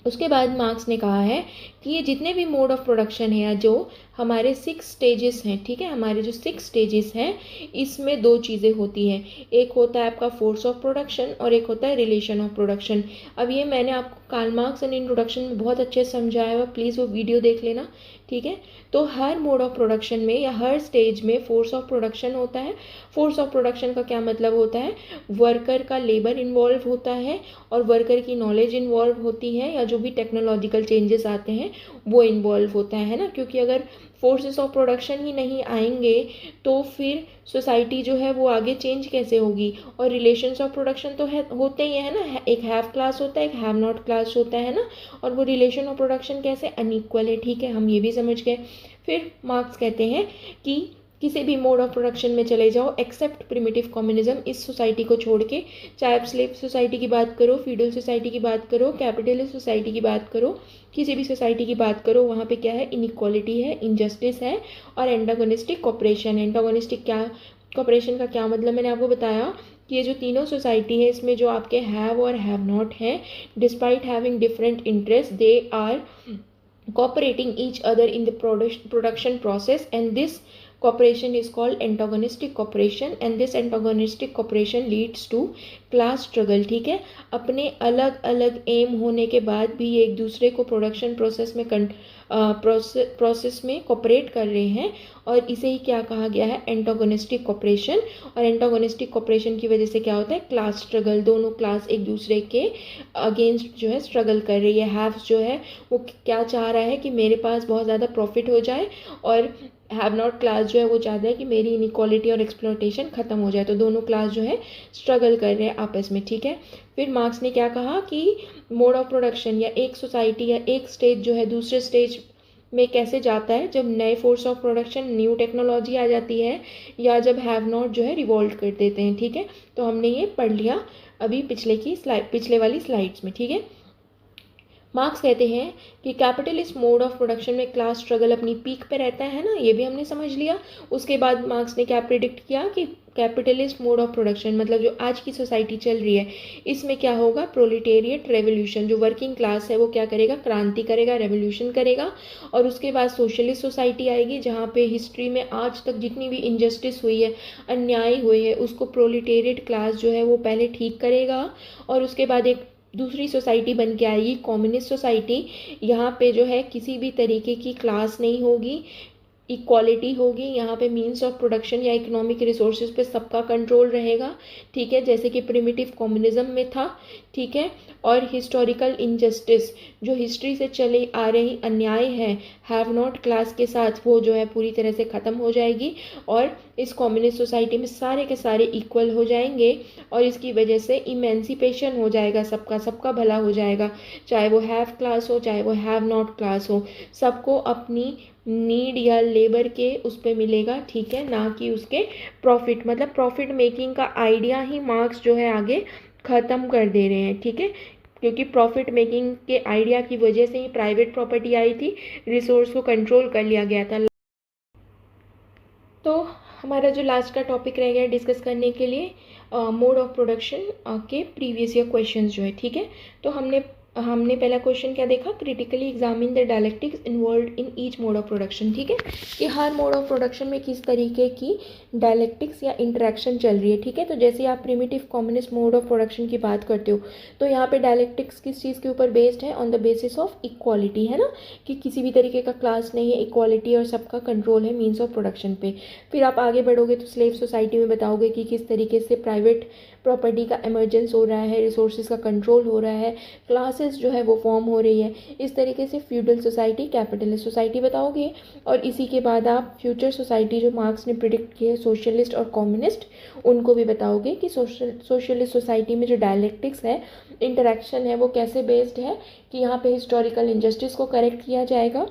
Speaker 1: उसके बाद मार्क्स ने कहा है कि ये जितने भी मोड ऑफ प्रोडक्शन है या जो हमारे 6 स्टेजेस हैं, ठीक है, हमारे जो 6 स्टेजेस हैं इसमें 2 चीज़ें होती हैं। एक होता है आपका फोर्स ऑफ प्रोडक्शन और एक होता है रिलेशन ऑफ प्रोडक्शन। अब ये मैंने आपको कार्ल मार्क्स एंड इंट्रोडक्शन में बहुत अच्छे से समझाया हुआ, प्लीज़ वो वीडियो देख लेना, ठीक है। तो हर मोड ऑफ प्रोडक्शन में या हर स्टेज में फोर्स ऑफ प्रोडक्शन होता है। फोर्स ऑफ प्रोडक्शन का क्या मतलब होता है, वर्कर का लेबर इन्वॉल्व होता है और वर्कर की नॉलेज इन्वॉल्व होती है, या जो भी टेक्नोलॉजिकल चेंजेस आते हैं वो इन्वॉल्व होता है ना, क्योंकि अगर फोर्सेस ऑफ प्रोडक्शन ही नहीं आएंगे तो फिर सोसाइटी जो है वो आगे चेंज कैसे होगी। और रिलेशंस ऑफ प्रोडक्शन तो है, होते ही है ना, एक हैव क्लास होता है, एक हैव नॉट क्लास होता है ना, और वो रिलेशन ऑफ प्रोडक्शन कैसे, अनइक्वल है, ठीक है, हम ये भी समझ गए। फिर मार्क्स कहते हैं कि किसी भी मोड ऑफ प्रोडक्शन में चले जाओ एक्सेप्ट प्रिमिटिव कम्युनिज्म, इस सोसाइटी को छोड़ के, चाहे आप स्लेव सोसाइटी की बात करो, फीडल सोसाइटी की बात करो, कैपिटलिस्ट सोसाइटी की बात करो, किसी भी सोसाइटी की बात करो, वहाँ पे क्या है, इनइक्वालिटी है, इनजस्टिस है और एंटागोनिस्टिक कॉपरेशन है। एंटागोनिस्टिक क्या, कॉपरेशन का क्या मतलब, मैंने आपको बताया कि ये जो तीनों सोसाइटी है इसमें जो आपके हैव और हैव नॉट है, despite having different interest, they are cooperating each other in the production process, and this cooperation is called antagonistic cooperation, and this antagonistic cooperation leads to class struggle, ठीक है। अपने अलग अलग M होने के बाद भी एक दूसरे को प्रोडक्शन प्रोसेस में प्रोसेस में कोऑपरेट कर रहे हैं, और इसे ही क्या कहा गया है, एंटागोनिस्टिक कॉपरेशन। और एंटागोनिस्टिक कॉपरेशन की वजह से क्या होता है, क्लास स्ट्रगल, दोनों क्लास एक दूसरे के अगेंस्ट जो है स्ट्रगल कर रही है। हैव्स जो है वो क्या चाह रहा है कि मेरे पास बहुत ज़्यादा प्रॉफिट हो जाए, और हैव नॉट क्लास जो है वो चाहता है कि मेरी इनइक्वालिटी और एक्सप्लॉयटेशन खत्म हो जाए। तो दोनों क्लास जो है स्ट्रगल कर रहे हैं आपस में, ठीक है। फिर मार्क्स ने क्या कहा कि मोड ऑफ प्रोडक्शन या एक सोसाइटी या एक स्टेज जो है दूसरे स्टेज में कैसे जाता है, जब नए force of production, new technology आ जाती है, या जब हैव नॉट जो है रिवॉल्ट कर देते हैं, ठीक है। तो हमने ये पढ़ लिया अभी पिछले वाली स्लाइड्स में, ठीक है। मार्क्स कहते हैं कि कैपिटलिस्ट मोड ऑफ प्रोडक्शन में क्लास स्ट्रगल अपनी पीक पे रहता है ना, ये भी हमने समझ लिया। उसके बाद मार्क्स ने क्या प्रिडिक्ट किया कि कैपिटलिस्ट मोड ऑफ प्रोडक्शन मतलब जो आज की सोसाइटी चल रही है इसमें क्या होगा, प्रोलिटेरिएट रेवोल्यूशन, जो वर्किंग क्लास है वो क्या करेगा, क्रांति करेगा, रेवोल्यूशन करेगा। और उसके बाद सोशलिस्ट सोसाइटी आएगी, जहाँ पे हिस्ट्री में आज तक जितनी भी इनजस्टिस हुई है, अन्याय हुए है, उसको प्रोलिटेरिएट क्लास जो है वो पहले ठीक करेगा। और उसके बाद एक दूसरी सोसाइटी बन के आएगी, कम्युनिस्ट सोसाइटी। यहाँ पे जो है किसी भी तरीके की क्लास नहीं होगी, इक्वालिटी होगी। यहाँ पे मीन्स ऑफ प्रोडक्शन या इकोनॉमिक रिसोर्सेज पे सबका कंट्रोल रहेगा, ठीक है, जैसे कि प्रिमिटिव कम्युनिज्म में था, ठीक है। और हिस्टोरिकल इनजस्टिस, जो हिस्ट्री से चले आ रही अन्याय है हैव नॉट क्लास के साथ, वो जो है पूरी तरह से ख़त्म हो जाएगी, और इस कम्युनिस्ट सोसाइटी में सारे के सारे इक्वल हो जाएंगे, और इसकी वजह से इमेंसिपेशन हो जाएगा, सबका भला हो जाएगा, चाहे वो हैव क्लास हो चाहे वो हैव नॉट क्लास हो, सबको अपनी नीड या लेबर के उस पर मिलेगा, ठीक है, ना कि उसके प्रॉफिट, मतलब प्रॉफिट मेकिंग का आइडिया ही मार्क्स जो है आगे ख़त्म कर दे रहे हैं, ठीक है। क्योंकि प्रॉफिट मेकिंग के आइडिया की वजह से ही प्राइवेट प्रॉपर्टी आई थी, रिसोर्स को कंट्रोल कर लिया गया था। तो हमारा जो लास्ट का टॉपिक रह गया डिस्कस करने के लिए, मोड ऑफ प्रोडक्शन के प्रीवियस ईयर क्वेश्चंस जो है, ठीक है। तो हमने पहला क्वेश्चन क्या देखा, critically examine the dialectics involve in each mode of production, ठीक है, कि हर मोड ऑफ प्रोडक्शन में किस तरीके की डायलेक्टिक्स या इंटरेक्शन चल रही है, ठीक है। तो जैसे आप primitive communist mode of production की बात करते हो तो यहाँ पे डायलेक्टिक्स किस चीज़ के ऊपर बेस्ड है, on the basis of equality, है ना, कि किसी भी तरीके का क्लास नहीं है, इक्वालिटी और सबका कंट्रोल है मीन्स ऑफ प्रोडक्शन पे। फिर आप आगे बढ़ोगे तो स्लेव सोसाइटी में बताओगे कि किस तरीके से प्राइवेट प्रॉपर्टी का एमर्जेंस हो रहा है, रिसोर्सेज का कंट्रोल हो रहा है, क्लासेस क्लासेस जो है वो फॉर्म हो रही है। इस तरीके से फ्यूडल सोसाइटी, कैपिटलिस्ट सोसाइटी बताओगे, और इसी के बाद आप फ्यूचर सोसाइटी जो मार्क्स ने प्रिडिक्ट की है, सोशलिस्ट और कम्युनिस्ट, उनको भी बताओगे कि सोशलिस्ट सोसाइटी में जो डायलेक्टिक्स है, इंटरेक्शन है, वो कैसे बेस्ड है कि यहाँ पे हिस्टोरिकल इनजस्टिस को करेक्ट किया जाएगा,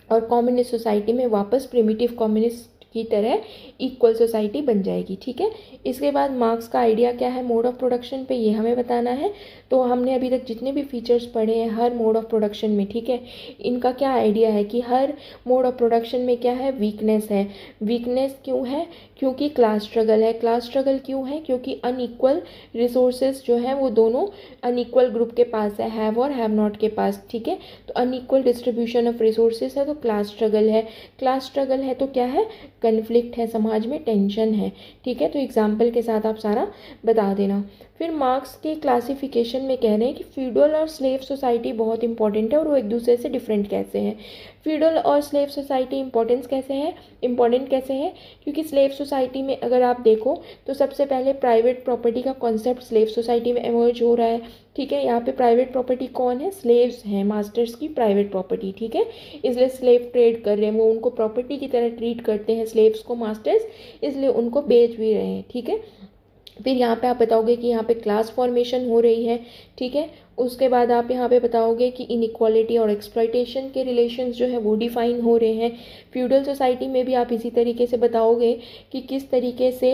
Speaker 1: और कम्युनिस्ट सोसाइटी में वापस प्रिमिटिव कम्युनिस्ट की तरह इक्वल सोसाइटी बन जाएगी। ठीक है, इसके बाद मार्क्स का आइडिया क्या है मोड ऑफ प्रोडक्शन पे, ये हमें बताना है। तो हमने अभी तक जितने भी फीचर्स पढ़े हैं हर मोड ऑफ प्रोडक्शन में, ठीक है, इनका क्या आइडिया है कि हर मोड ऑफ प्रोडक्शन में क्या है, वीकनेस है। वीकनेस क्यों है? क्योंकि क्लास स्ट्रगल है। क्लास स्ट्रगल क्यों है? क्योंकि अनइक्वल रिसोर्सेज जो है वो दोनों अनइक्वल ग्रुप के पास है, हैव और हैव नॉट के पास। ठीक है, तो अनइक्वल डिस्ट्रीब्यूशन ऑफ रिसोर्सेज है, तो क्लास स्ट्रगल है। क्लास स्ट्रगल है तो क्या है, कन्फ्लिक्ट है, समाज में टेंशन है। ठीक है, तो एग्जाम्पल के साथ आप सारा बता देना। फिर मार्क्स के क्लासिफिकेशन में कह रहे हैं कि फ्यूडल और स्लेव सोसाइटी बहुत इंपॉर्टेंट है और वो एक दूसरे से डिफरेंट कैसे हैं। फ्यूडल और स्लेव सोसाइटी इंपॉर्टेंट कैसे है? क्योंकि स्लेव सोसाइटी में अगर आप देखो तो सबसे पहले प्राइवेट प्रॉपर्टी का कॉन्सेप्ट स्लेव सोसाइटी में इमर्ज हो रहा है। ठीक है, यहाँ पे प्राइवेट प्रॉपर्टी कौन है? स्लेव्स हैं, मास्टर्स की प्राइवेट प्रॉपर्टी। ठीक है, इसलिए स्लेव ट्रेड कर रहे हैं, वो उनको प्रॉपर्टी की तरह ट्रीट करते हैं स्लेव्स को मास्टर्स, इसलिए उनको बेच भी रहे हैं। ठीक है, फिर यहाँ पे आप बताओगे कि यहाँ पे क्लास फॉर्मेशन हो रही है। ठीक है, उसके बाद आप यहाँ पे बताओगे कि इनइक्वालिटी और एक्सप्लॉयटेशन के रिलेशंस जो है वो डिफाइन हो रहे हैं। फ्यूडल सोसाइटी में भी आप इसी तरीके से बताओगे कि किस तरीके से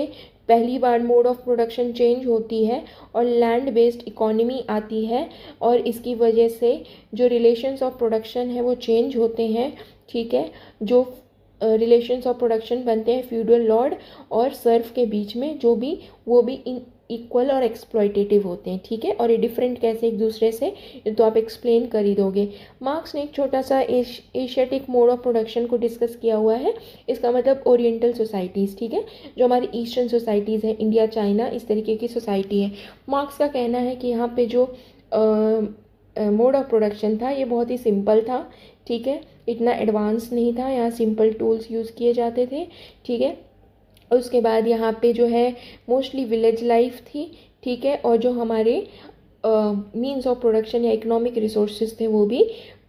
Speaker 1: पहली बार मोड ऑफ प्रोडक्शन चेंज होती है और लैंड बेस्ड इकोनॉमी आती है, और इसकी वजह से जो रिलेशंस ऑफ प्रोडक्शन है वो चेंज होते हैं। ठीक है, जो रिलेशंस ऑफ प्रोडक्शन बनते हैं फ्यूडल लॉर्ड और सर्फ के बीच में, जो भी वो भी इन इक्वल और एक्सप्लॉयटेटिव होते हैं। ठीक है, और ये डिफरेंट कैसे एक दूसरे से, ये तो आप एक्सप्लेन कर ही दोगे। मार्क्स ने एक छोटा सा एशियाटिक मोड ऑफ प्रोडक्शन को डिस्कस किया हुआ है, इसका मतलब ओरिएंटल सोसाइटीज़। ठीक है, जो हमारी ईस्टर्न सोसाइटीज़ हैं, इंडिया, चाइना, इस तरीके की सोसाइटी है। मार्क्स का कहना है कि यहाँ पे जो मोड ऑफ प्रोडक्शन था ये बहुत ही सिंपल था। ठीक है, इतना एडवांस नहीं था, यहाँ सिंपल टूल्स यूज़ किए जाते थे। ठीक है, और उसके बाद यहाँ पे जो है मोस्टली विलेज लाइफ थी। ठीक है, और जो हमारे मीन्स ऑफ प्रोडक्शन या इकोनॉमिक रिसोर्सेज थे वो भी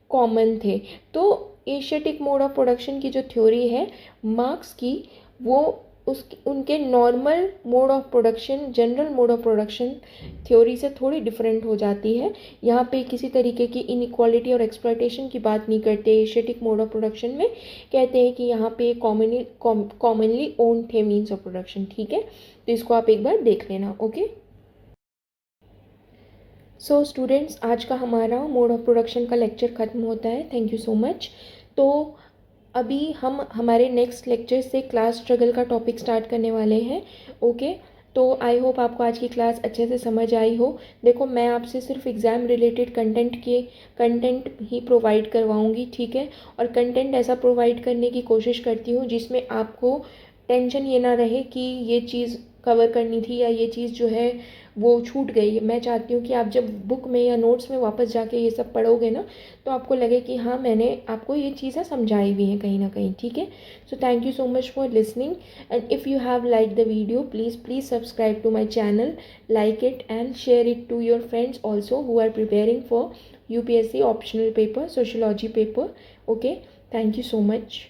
Speaker 1: कॉमन थे। तो एशियाटिक मोड ऑफ प्रोडक्शन की जो थ्योरी है मार्क्स की, वो उनके normal mode of production, general mode of production theory से थोड़ी डिफरेंट हो जाती है। यहाँ पे किसी तरीके की इनइक्वालिटी और एक्सप्लॉयटेशन की बात नहीं करते एशियाटिक मोड ऑफ प्रोडक्शन में, कहते हैं कि यहाँ पे commonly on the means of production. ठीक है, तो इसको आप एक बार देख लेना। ओके, सो स्टूडेंट्स, आज का हमारा मोड ऑफ प्रोडक्शन का लेक्चर ख़त्म होता है। Thank you so much. तो अभी हम हमारे नेक्स्ट लेक्चर से क्लास स्ट्रगल का टॉपिक स्टार्ट करने वाले हैं। ओके, तो आई होप आपको आज की क्लास अच्छे से समझ आई हो। देखो, मैं आपसे सिर्फ एग्ज़ाम रिलेटेड कंटेंट ही प्रोवाइड करवाऊंगी। ठीक है, और कंटेंट ऐसा प्रोवाइड करने की कोशिश करती हूँ जिसमें आपको टेंशन ये ना रहे कि ये चीज़ कवर करनी थी या ये चीज़ जो है वो छूट गई। मैं चाहती हूँ कि आप जब बुक में या नोट्स में वापस जाके ये सब पढ़ोगे ना, तो आपको लगे कि हाँ, मैंने आपको ये चीज़ें समझाई भी हैं कहीं ना कहीं। ठीक है, so thank you so much for listening, and if you have like the video, please subscribe to my channel, like it and share it to your friends also who are preparing for UPSC optional paper, sociology paper. Okay, thank you so much.